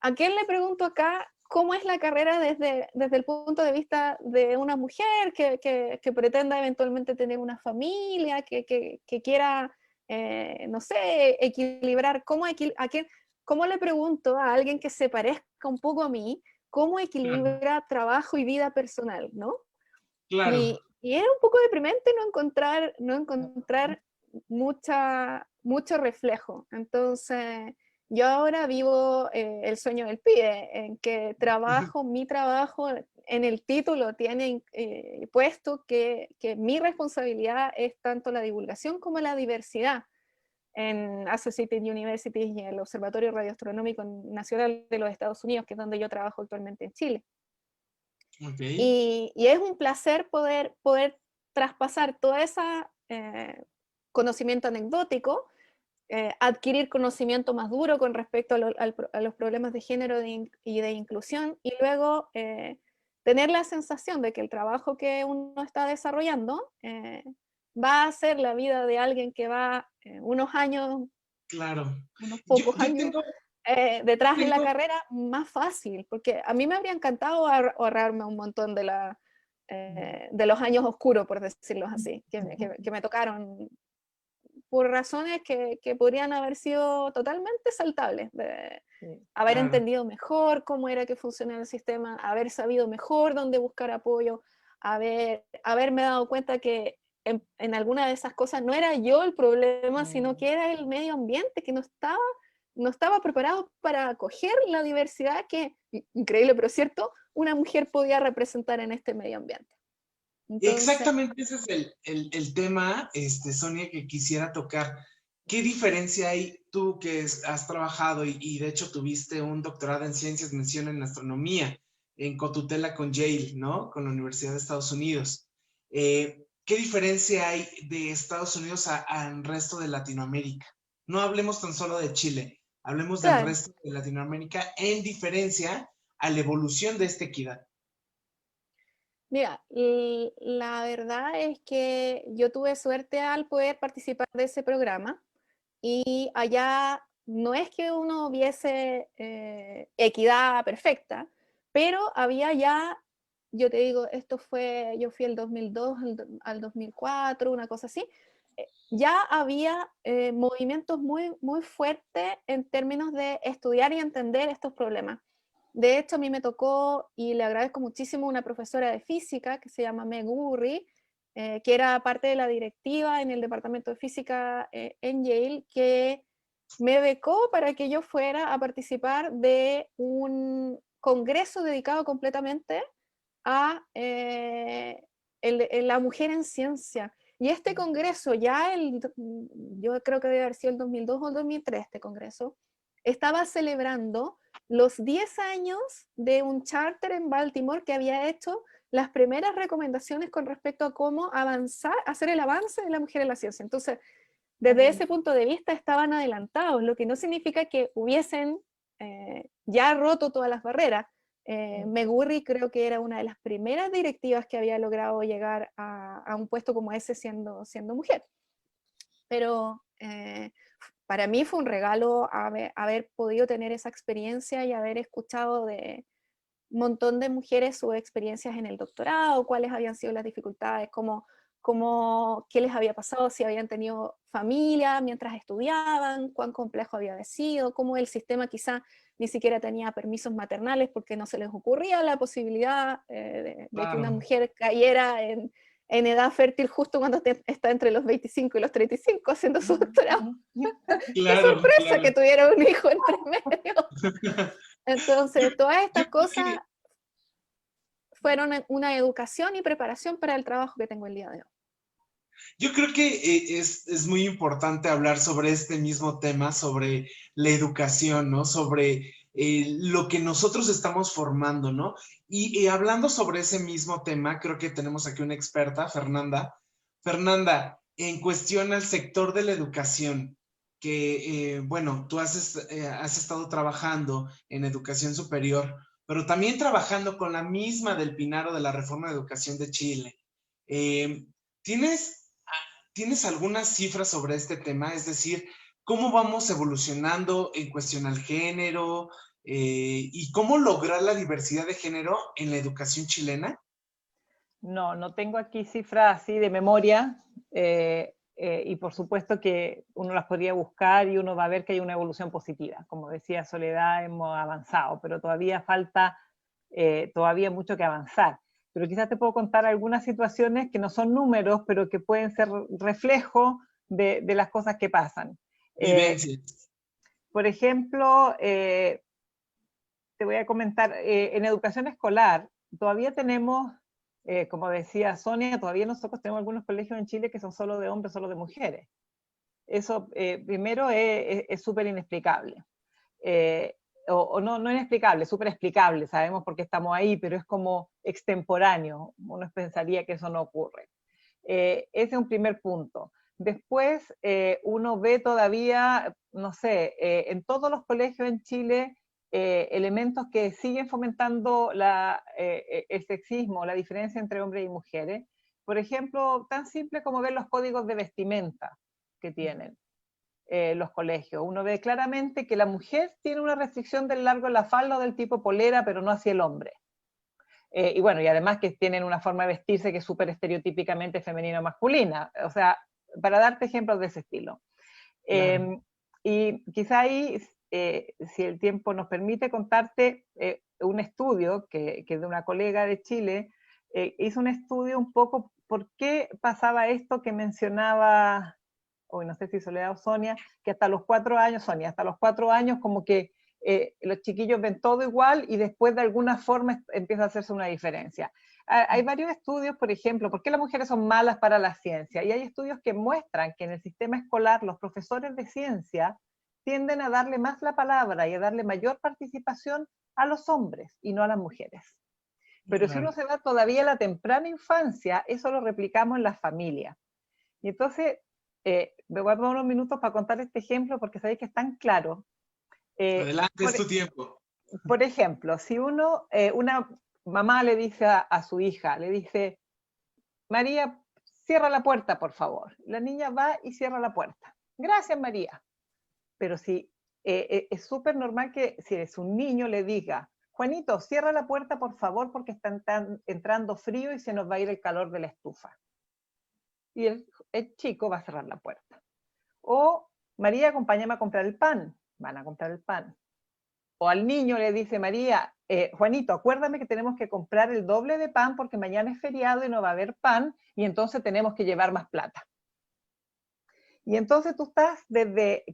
¿a quién le pregunto acá cómo es la carrera desde el punto de vista de una mujer que pretenda eventualmente tener una familia, que quiera, no sé, equilibrar? ¿Cómo le pregunto a alguien que se parezca un poco a mí cómo claro, equilibra trabajo y vida personal, ¿no? claro. Y era un poco deprimente no encontrar mucho reflejo. Entonces, yo ahora vivo el sueño del pibe, en que mi trabajo en el título tiene puesto que mi responsabilidad es tanto la divulgación como la diversidad en Associated Universities y en el Observatorio Radioastronómico Nacional de los Estados Unidos, que es donde yo trabajo actualmente en Chile. Ok, Y es un placer poder traspasar todo ese conocimiento anecdótico, adquirir conocimiento más duro con respecto a los problemas de género y de inclusión, y luego tener la sensación de que el trabajo que uno está desarrollando va a hacer la vida de alguien que va claro. unos Yo, pocos yo años tengo, detrás en la tengo, carrera más fácil, porque a mí me habría encantado ahorrarme un montón de los años oscuros, por decirlo así, que me tocaron por razones que podrían haber sido totalmente saltables, de haber claro, entendido mejor cómo era que funcionaba el sistema, haber sabido mejor dónde buscar apoyo, haberme dado cuenta que en alguna de esas cosas no era yo el problema, sino que era el medio ambiente que no estaba preparado para acoger la diversidad que, increíble pero cierto, una mujer podía representar en este medio ambiente. Entonces, exactamente ese es el tema, Sonia, que quisiera tocar. ¿Qué diferencia hay tú que has trabajado y de hecho tuviste un doctorado en ciencias, mención en astronomía, en cotutela con Yale, ¿no? Con la Universidad de Estados Unidos. ¿Qué diferencia hay de Estados Unidos al resto de Latinoamérica? No hablemos tan solo de Chile, hablemos del Claro. resto de Latinoamérica en diferencia a la evolución de esta equidad. Mira, la verdad es que yo tuve suerte al poder participar de ese programa y allá no es que uno viese equidad perfecta, pero había ya, yo te digo, yo fui el 2002 al 2004, una cosa así, ya había movimientos muy fuertes en términos de estudiar y entender estos problemas. De hecho, a mí me tocó, y le agradezco muchísimo, una profesora de física que se llama Meg Urry, que era parte de la directiva en el departamento de física en Yale, que me becó para que yo fuera a participar de un congreso dedicado completamente a la mujer en ciencia. Y este congreso, yo creo que debe haber sido el 2002 o el 2003, este congreso, estaba celebrando los 10 años de un charter en Baltimore que había hecho las primeras recomendaciones con respecto a cómo avanzar, hacer el avance de la mujer en la ciencia. Entonces, desde ese punto de vista estaban adelantados, lo que no significa que hubiesen ya roto todas las barreras. Meg Urry creo que era una de las primeras directivas que había logrado llegar a un puesto como ese siendo mujer. Pero para mí fue un regalo haber podido tener esa experiencia y haber escuchado de un montón de mujeres sus experiencias en el doctorado, cuáles habían sido las dificultades, qué les había pasado, si habían tenido familia mientras estudiaban, cuán complejo había sido, cómo el sistema quizá ni siquiera tenía permisos maternales porque no se les ocurría la posibilidad de que una mujer cayera en edad fértil justo cuando está entre los 25 y los 35 haciendo su doctorado. ¡Qué Claro, sorpresa claro. que tuviera un hijo entre medio! Entonces, todas estas cosas fueron una educación y preparación para el trabajo que tengo el día de hoy. Yo creo que es muy importante hablar sobre este mismo tema, sobre la educación, ¿no? Sobre lo que nosotros estamos formando, ¿no? Y hablando sobre ese mismo tema, creo que tenemos aquí una experta, Fernanda. Fernanda, en cuestión al sector de la educación, que, bueno, tú has estado trabajando en educación superior, pero también trabajando con la misma del Pinar o de la Reforma de Educación de Chile. ¿Tienes algunas cifras sobre este tema? Es decir, ¿cómo vamos evolucionando en cuestión al género y cómo lograr la diversidad de género en la educación chilena? No tengo aquí cifras así de memoria y por supuesto que uno las podría buscar y uno va a ver que hay una evolución positiva. Como decía Soledad, hemos avanzado, pero todavía falta todavía mucho que avanzar. Pero quizás te puedo contar algunas situaciones que no son números, pero que pueden ser reflejo de las cosas que pasan. Vivencias. Por ejemplo, te voy a comentar, en educación escolar todavía tenemos, como decía Sonia, todavía nosotros tenemos algunos colegios en Chile que son solo de hombres, solo de mujeres. Eso primero es súper inexplicable. O no inexplicable, súper explicable, sabemos por qué estamos ahí, pero es como extemporáneo, uno pensaría que eso no ocurre. Ese es un primer punto. Después uno ve todavía, no sé, en todos los colegios en Chile, elementos que siguen fomentando el sexismo, la diferencia entre hombres y mujeres. Por ejemplo, tan simple como ver los códigos de vestimenta que tienen los colegios. Uno ve claramente que la mujer tiene una restricción del largo de la falda o del tipo polera, pero no hacia el hombre. Y bueno, y además que tienen una forma de vestirse que es súper estereotípicamente femenina o masculina. O sea, para darte ejemplos de ese estilo. Claro. Y quizá ahí, si el tiempo nos permite contarte un estudio que de una colega de Chile, hizo un estudio un poco por qué pasaba esto que mencionaba, hoy no sé si Soledad o Sonia, que hasta los 4 años, Sonia, hasta los 4 años como que los chiquillos ven todo igual y después de alguna forma empieza a hacerse una diferencia. Hay varios estudios, por ejemplo, ¿por qué las mujeres son malas para la ciencia? Y hay estudios que muestran que en el sistema escolar los profesores de ciencia tienden a darle más la palabra y a darle mayor participación a los hombres y no a las mujeres. Pero si uno se va todavía a la temprana infancia, eso lo replicamos en las familias. Y entonces, me voy a tomar unos minutos para contar este ejemplo porque sabéis que es tan claro. Adelante, es tu tiempo. Por ejemplo, si una mamá le dice a su hija, le dice, María, cierra la puerta, por favor. La niña va y cierra la puerta. Gracias, María. Pero si es súper normal que si eres un niño le diga, Juanito, cierra la puerta, por favor, porque está entrando frío y se nos va a ir el calor de la estufa. Y el chico va a cerrar la puerta. O, María, acompáñame a comprar el pan. Van a comprar el pan. O al niño le dice, María, Juanito, acuérdame que tenemos que comprar el doble de pan porque mañana es feriado y no va a haber pan y entonces tenemos que llevar más plata. Y entonces tú estás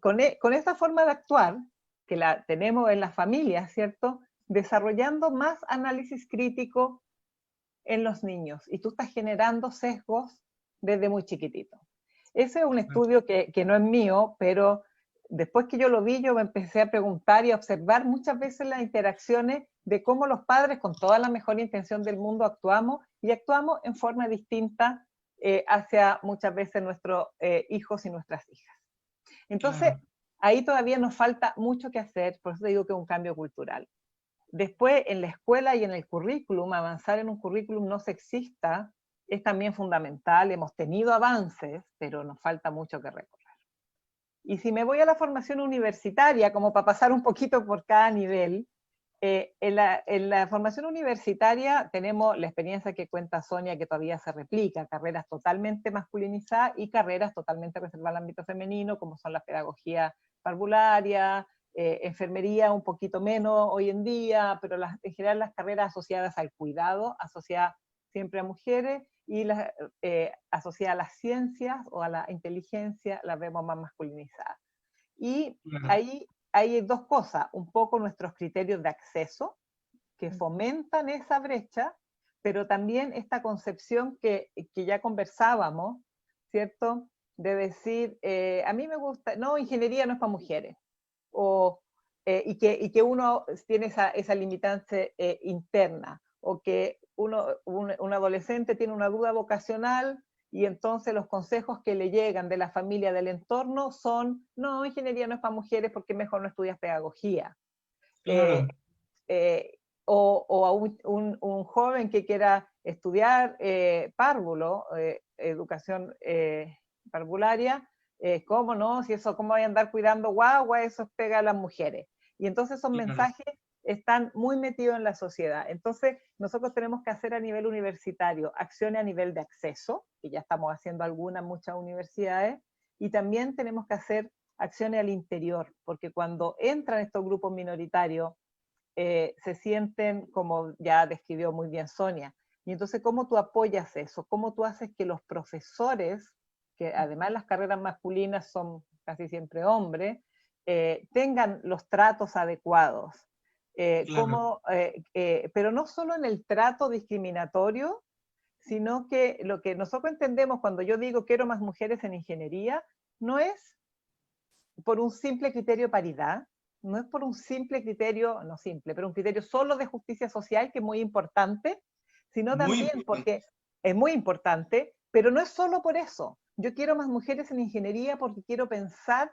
con esa forma de actuar, que la tenemos en las familias, ¿cierto? Desarrollando más análisis crítico en los niños y tú estás generando sesgos desde muy chiquitito. Ese es un estudio que no es mío, pero después que yo lo vi, yo me empecé a preguntar y a observar muchas veces las interacciones de cómo los padres, con toda la mejor intención del mundo, actuamos y actuamos en forma distinta hacia muchas veces nuestros hijos y nuestras hijas. Entonces, ahí todavía nos falta mucho que hacer, por eso digo que es un cambio cultural. Después, en la escuela y en el currículum, avanzar en un currículum no sexista es también fundamental. Hemos tenido avances, pero nos falta mucho que recorrer. Y si me voy a la formación universitaria, como para pasar un poquito por cada nivel, en la formación universitaria tenemos la experiencia que cuenta Sonia, que todavía se replica, carreras totalmente masculinizadas y carreras totalmente reservadas al ámbito femenino, como son la pedagogía parvularia, enfermería un poquito menos hoy en día, pero en general las carreras asociadas al cuidado, asociadas siempre a mujeres, y las asociadas a las ciencias o a la inteligencia las vemos más masculinizadas. Y ahí hay dos cosas, un poco nuestros criterios de acceso, que fomentan esa brecha, pero también esta concepción que ya conversábamos, ¿cierto? De decir, a mí me gusta, no, ingeniería no es para mujeres, y que uno tiene esa limitante interna, o que un adolescente tiene una duda vocacional y entonces los consejos que le llegan de la familia, del entorno, son, no, ingeniería no es para mujeres porque mejor no estudias pedagogía. Claro. O a un joven que quiera estudiar párvulo, educación parvularia, ¿cómo no? Si eso, ¿cómo voy a andar cuidando guagua? Eso pega a las mujeres. Y entonces esos mensajes están muy metidos en la sociedad. Entonces, nosotros tenemos que hacer a nivel universitario acciones a nivel de acceso, que ya estamos haciendo algunas, muchas universidades, y también tenemos que hacer acciones al interior, porque cuando entran estos grupos minoritarios, se sienten, como ya describió muy bien Sonia, y entonces, ¿cómo tú apoyas eso? ¿Cómo tú haces que los profesores, que además las carreras masculinas son casi siempre hombres, tengan los tratos adecuados? Pero no solo en el trato discriminatorio, sino que lo que nosotros entendemos cuando yo digo quiero más mujeres en ingeniería, no es por un simple criterio de paridad, no es por un simple criterio, no simple, pero un criterio solo de justicia social, que es muy importante, sino también porque es muy importante, pero no es solo por eso. Yo quiero más mujeres en ingeniería porque quiero pensar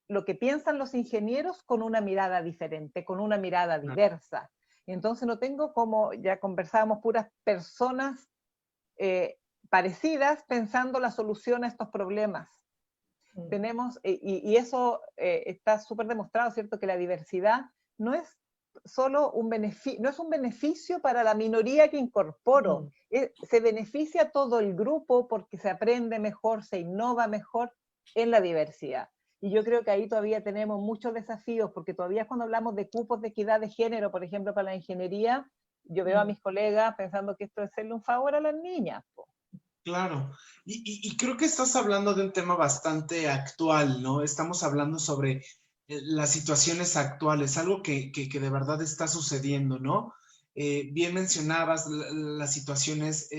lo que piensan los ingenieros con una mirada diferente, con una mirada diversa. Y entonces no tengo, como ya conversábamos, puras personas parecidas pensando la solución a estos problemas. Tenemos, y eso está súper demostrado, ¿cierto? Que la diversidad no es solo un beneficio, no es un beneficio para la minoría que incorporo, se beneficia a todo el grupo porque se aprende mejor, se innova mejor en la diversidad. Y yo creo que ahí todavía tenemos muchos desafíos, porque todavía cuando hablamos de cupos de equidad de género, por ejemplo, para la ingeniería, yo veo a mis colegas pensando que esto es hacerle un favor a las niñas. Claro, y creo que estás hablando de un tema bastante actual, ¿no? Estamos hablando sobre las situaciones actuales, algo que de verdad está sucediendo, ¿no? Bien mencionabas las situaciones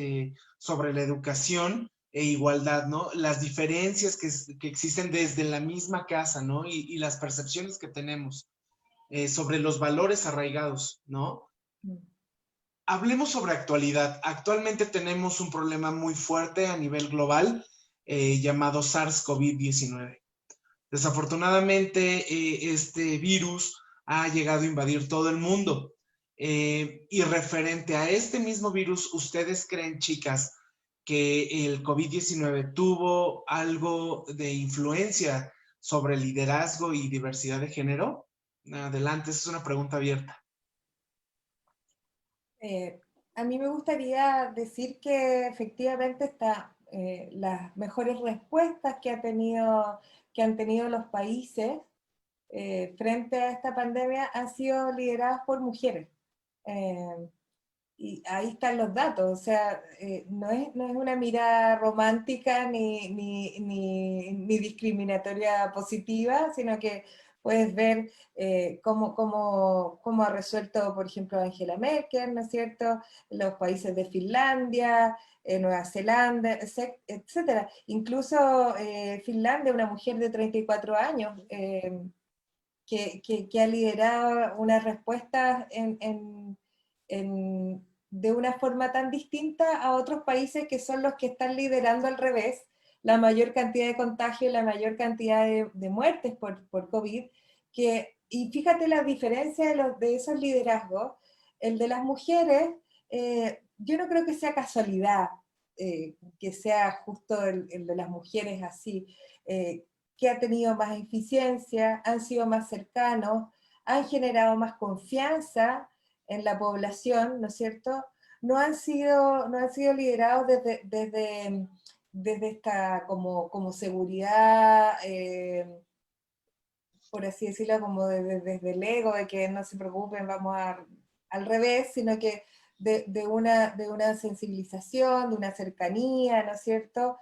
sobre la educación e igualdad, ¿no? Las diferencias que existen desde la misma casa, ¿no? Y las percepciones que tenemos sobre los valores arraigados, ¿no? hablemos sobre actualidad. Actualmente tenemos un problema muy fuerte a nivel global llamado SARS-CoV-19. Desafortunadamente, este virus ha llegado a invadir todo el mundo. Y referente a este mismo virus, ¿ustedes creen, chicas, que el COVID-19 tuvo algo de influencia sobre liderazgo y diversidad de género? Adelante, esa es una pregunta abierta. A mí me gustaría decir que efectivamente las mejores respuestas que han tenido los países frente a esta pandemia han sido lideradas por mujeres. Y ahí están los datos, o sea, no es una mirada romántica ni discriminatoria positiva, sino que puedes ver cómo ha resuelto, por ejemplo, Angela Merkel, ¿no es cierto?, los países de Finlandia, Nueva Zelanda, etc. Incluso Finlandia, una mujer de 34 años, que ha liderado unas respuestas de una forma tan distinta a otros países que son los que están liderando al revés la mayor cantidad de contagios, la mayor cantidad de muertes por COVID, y fíjate la diferencia de esos liderazgos. El de las mujeres, yo no creo que sea casualidad, que sea justo el de las mujeres así, que ha tenido más eficiencia, han sido más cercanos, han generado más confianza en la población, ¿no es cierto? No han sido liderados desde esta como seguridad, por así decirlo, como desde el ego, de que no se preocupen, vamos al revés, sino que de una sensibilización, de una cercanía, ¿no es cierto?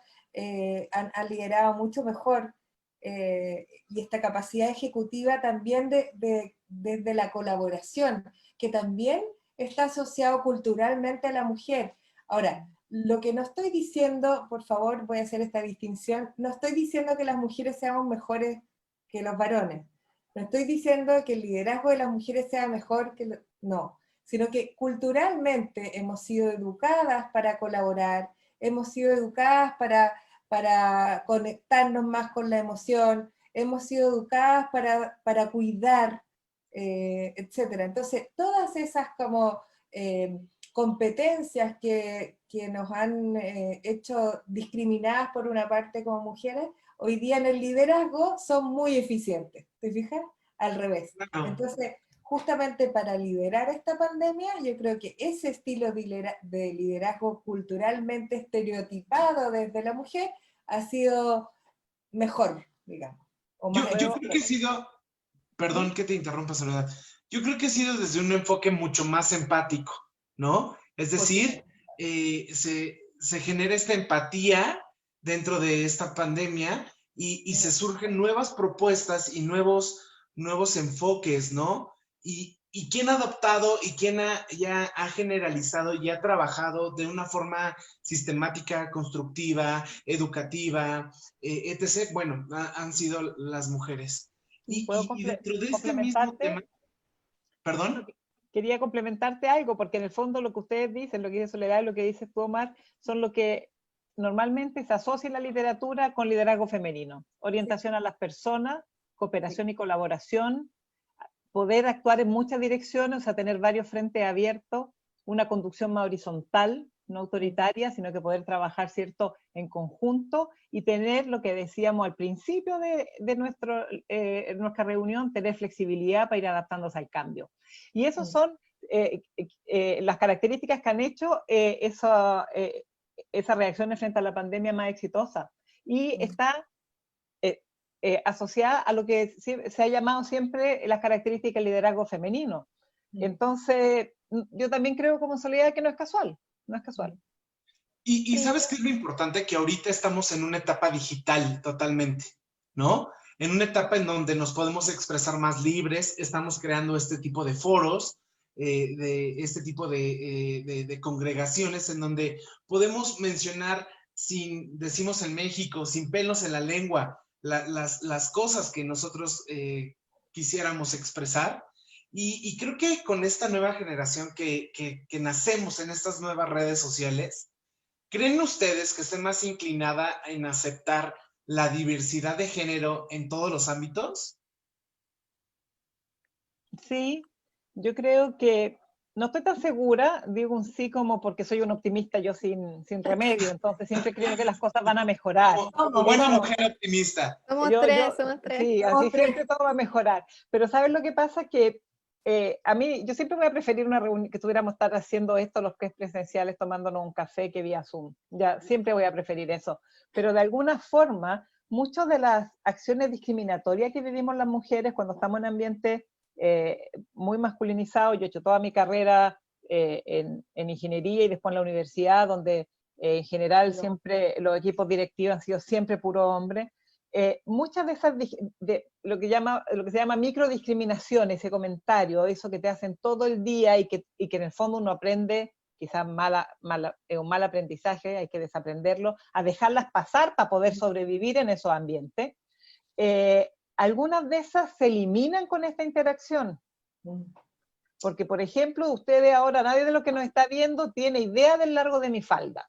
Han liderado mucho mejor, y esta capacidad ejecutiva también desde la colaboración, que también está asociado culturalmente a la mujer. Ahora, lo que no estoy diciendo, por favor, voy a hacer esta distinción, no estoy diciendo que las mujeres seamos mejores que los varones, no estoy diciendo que el liderazgo de las mujeres sea mejor que no, sino que culturalmente hemos sido educadas para colaborar, hemos sido educadas para conectarnos más con la emoción, hemos sido educadas para cuidar, etc. Entonces, todas esas como competencias que nos han hecho discriminadas por una parte como mujeres, hoy día en el liderazgo son muy eficientes, ¿te fijas? Al revés. Entonces, justamente para liderar esta pandemia, yo creo que ese estilo de liderazgo culturalmente estereotipado desde la mujer ha sido mejor, digamos. O más Yo creo que ha sido, perdón que te interrumpa, Soledad, yo creo que ha sido desde un enfoque mucho más empático, ¿no? Es decir, se genera esta empatía dentro de esta pandemia y se surgen nuevas propuestas y nuevos enfoques, ¿no? Y quién ha adoptado y quién ya ha generalizado y ha trabajado de una forma sistemática, constructiva, educativa, etc. Bueno, han sido las mujeres. Y dentro de este mismo tema, ¿perdón? Quería complementarte algo, porque en el fondo lo que ustedes dicen, lo que dice Soledad y lo que dice tú, Omar, son lo que normalmente se asocia en la literatura con liderazgo femenino. Orientación a las personas, cooperación y colaboración, poder actuar en muchas direcciones, o sea, tener varios frentes abiertos, una conducción más horizontal, no autoritaria, sino que poder trabajar, ¿cierto?, en conjunto y tener lo que decíamos al principio de nuestra reunión, tener flexibilidad para ir adaptándose al cambio. Y esas son las características que han hecho esas reacciones frente a la pandemia más exitosa. Y está asociada a lo que se ha llamado siempre las características del liderazgo femenino. Entonces, yo también creo como Soledad que no es casual, no es casual. Y ¿sabes qué es lo importante? Que ahorita estamos en una etapa digital totalmente, ¿no? En una etapa en donde nos podemos expresar más libres, estamos creando este tipo de foros, de este tipo de congregaciones en donde podemos mencionar, decimos en México, sin pelos en la lengua, las cosas que nosotros quisiéramos expresar. Y creo que con esta nueva generación que nacemos en estas nuevas redes sociales, ¿creen ustedes que esté más inclinada en aceptar la diversidad de género en todos los ámbitos? Sí, yo creo que no estoy tan segura, digo un sí como porque soy un optimista yo sin remedio, entonces siempre creo que las cosas van a mejorar. Como buena mujer optimista. Somos Yo, tres, yo, somos tres. sí, así siempre todo va a mejorar. Pero ¿sabes lo que pasa? Que a mí, yo siempre voy a preferir una reunión, que estuviéramos estar haciendo esto los que es presenciales, tomándonos un café que vía Zoom. Ya, siempre voy a preferir eso. Pero de alguna forma, muchas de las acciones discriminatorias que vivimos las mujeres cuando estamos en ambientes muy masculinizados, yo he hecho toda mi carrera en ingeniería y después en la universidad, donde en general siempre los equipos directivos han sido siempre puro hombre. Muchas de esas, lo que se llama microdiscriminación, ese comentario, eso que te hacen todo el día y que en el fondo uno aprende, quizás un mal aprendizaje, hay que desaprenderlo, a dejarlas pasar para poder sobrevivir en esos ambientes. Algunas de esas se eliminan con esta interacción. Porque, por ejemplo, ustedes ahora, nadie de los que nos está viendo tiene idea del largo de mi falda.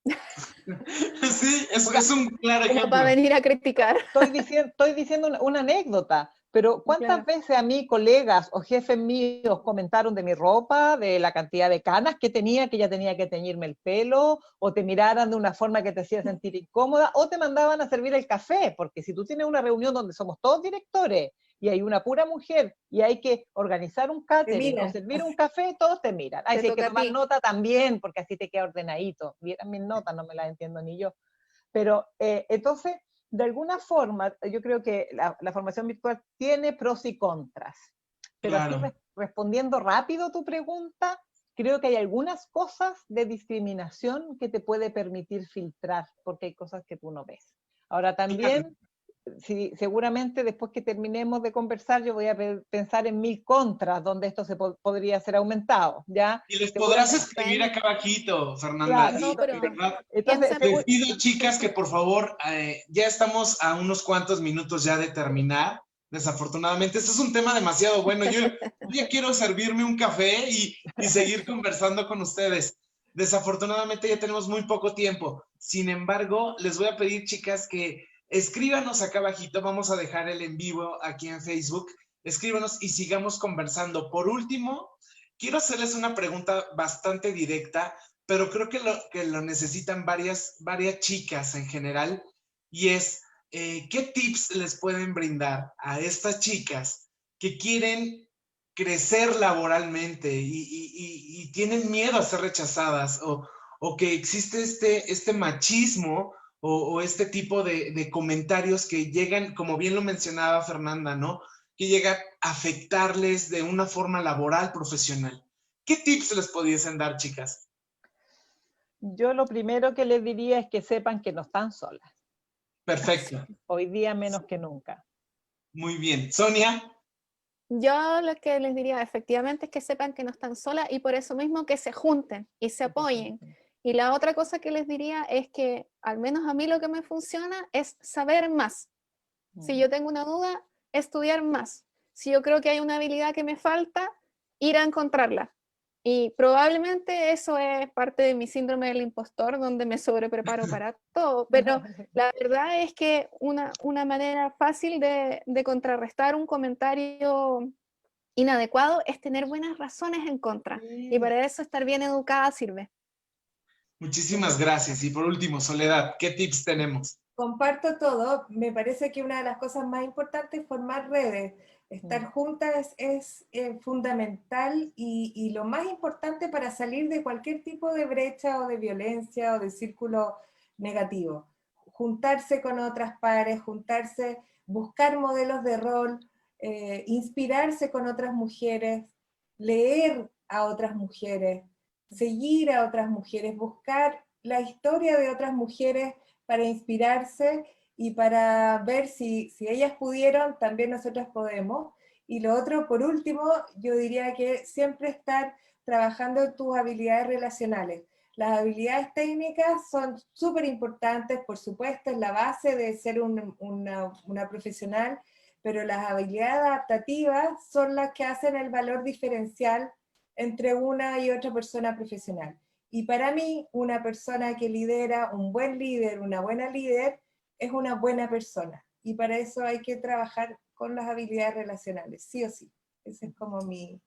Sí, es un claro ejemplo. Como para venir a criticar. Estoy diciendo una anécdota, pero ¿cuántas veces a mí colegas o jefes míos comentaron de mi ropa, de la cantidad de canas que tenía, que ya tenía que teñirme el pelo, o te miraran de una forma que te hacía sentir incómoda, o te mandaban a servir el café? Porque si tú tienes una reunión donde somos todos directores y hay una pura mujer y hay que organizar un catering o servir un café, todos te miran. Ay, si hay que tomar nota también, porque así te queda ordenadito. Vieran mis notas, no me las entiendo ni yo. Pero entonces, de alguna forma, yo creo que la formación virtual tiene pros y contras. Pero Claro. aquí respondiendo rápido tu pregunta, creo que hay algunas cosas de discriminación que te puede permitir filtrar, porque hay cosas que tú no ves. Ahora también, sí, seguramente después que terminemos de conversar, yo voy a pensar en 1000 contras donde esto se podría ser aumentado, ¿ya? Y les podrás escribir acá abajito, Fernanda. Claro, No, pero entonces, les pido, chicas, que por favor, ya estamos a unos cuantos minutos ya de terminar. Desafortunadamente, este es un tema demasiado bueno. Yo ya quiero servirme un café y seguir conversando con ustedes. Desafortunadamente ya tenemos muy poco tiempo. Sin embargo, les voy a pedir, chicas, que escríbanos acá abajito. Vamos a dejar el en vivo aquí en Facebook. Escríbanos y sigamos conversando. Por último, quiero hacerles una pregunta bastante directa, pero creo que lo necesitan varias chicas en general, y es, ¿qué tips les pueden brindar a estas chicas que quieren crecer laboralmente y tienen miedo a ser rechazadas, o que existe este machismo o este tipo de comentarios que llegan, como bien lo mencionaba Fernanda, ¿no? Que llega a afectarles de una forma laboral, profesional? ¿Qué tips les pudiesen dar, chicas? Yo lo primero que les diría es que sepan que no están solas. Perfecto. Hoy día menos que nunca. Muy bien. Sonia. Yo lo que les diría efectivamente es que sepan que no están solas y por eso mismo que se junten y se apoyen. Y la otra cosa que les diría es que al menos a mí lo que me funciona es saber más. Si yo tengo una duda, estudiar más. Si yo creo que hay una habilidad que me falta, ir a encontrarla. Y probablemente eso es parte de mi síndrome del impostor, donde me sobrepreparo para todo. Pero la verdad es que una manera fácil de contrarrestar un comentario inadecuado es tener buenas razones en contra. Y para eso estar bien educada sirve. Muchísimas gracias. Y por último, Soledad, ¿qué tips tenemos? Comparto todo. Me parece que una de las cosas más importantes es formar redes. Estar juntas es fundamental y lo más importante para salir de cualquier tipo de brecha o de violencia o de círculo negativo. Juntarse con otras pares, juntarse, buscar modelos de rol, inspirarse con otras mujeres, leer a otras mujeres, seguir a otras mujeres, buscar la historia de otras mujeres para inspirarse y para ver si ellas pudieron, también nosotras podemos. Y lo otro, por último, yo diría que siempre estar trabajando en tus habilidades relacionales. Las habilidades técnicas son súper importantes, por supuesto, es la base de ser una profesional, pero las habilidades adaptativas son las que hacen el valor diferencial entre una y otra persona profesional. Y para mí, una persona que lidera, un buen líder, una buena líder, es una buena persona. Y para eso hay que trabajar con las habilidades relacionales, sí o sí. Ese es como mi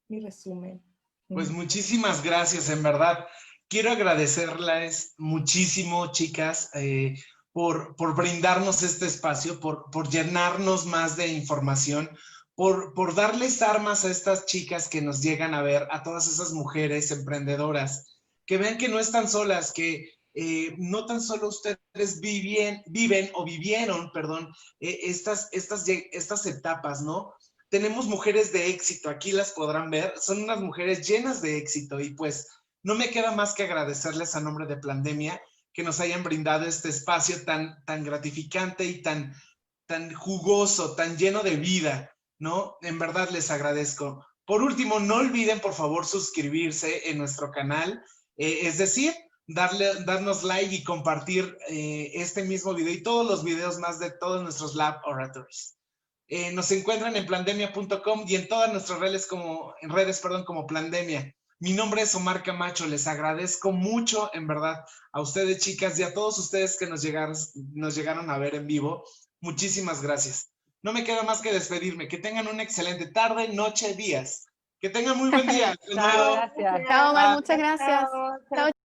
resumen. Pues muchísimas gracias, en verdad. Quiero agradecerles muchísimo, chicas, por brindarnos este espacio, por llenarnos más de información, por darles armas a estas chicas que nos llegan a ver, a todas esas mujeres emprendedoras, que vean que no están solas, que no tan solo ustedes viven o vivieron, perdón, estas etapas, ¿no? Tenemos mujeres de éxito, aquí las podrán ver, son unas mujeres llenas de éxito y pues no me queda más que agradecerles a nombre de Plandemia que nos hayan brindado este espacio tan gratificante y tan jugoso, tan lleno de vida, ¿no? En verdad les agradezco. Por último, no olviden por favor suscribirse en nuestro canal, es decir, darnos like y compartir este mismo video y todos los videos más de todos nuestros Lab Orators. Nos encuentran en plandemia.com y en todas nuestras redes como Plandemia. Mi nombre es Omar Camacho, les agradezco mucho, en verdad, a ustedes, chicas, y a todos ustedes que nos llegaron a ver en vivo. Muchísimas gracias. No me queda más que despedirme. Que tengan una excelente tarde, noche, días. Que tengan muy buen día. Chao, gracias. Chao, Omar, muchas gracias. Chao, Chao.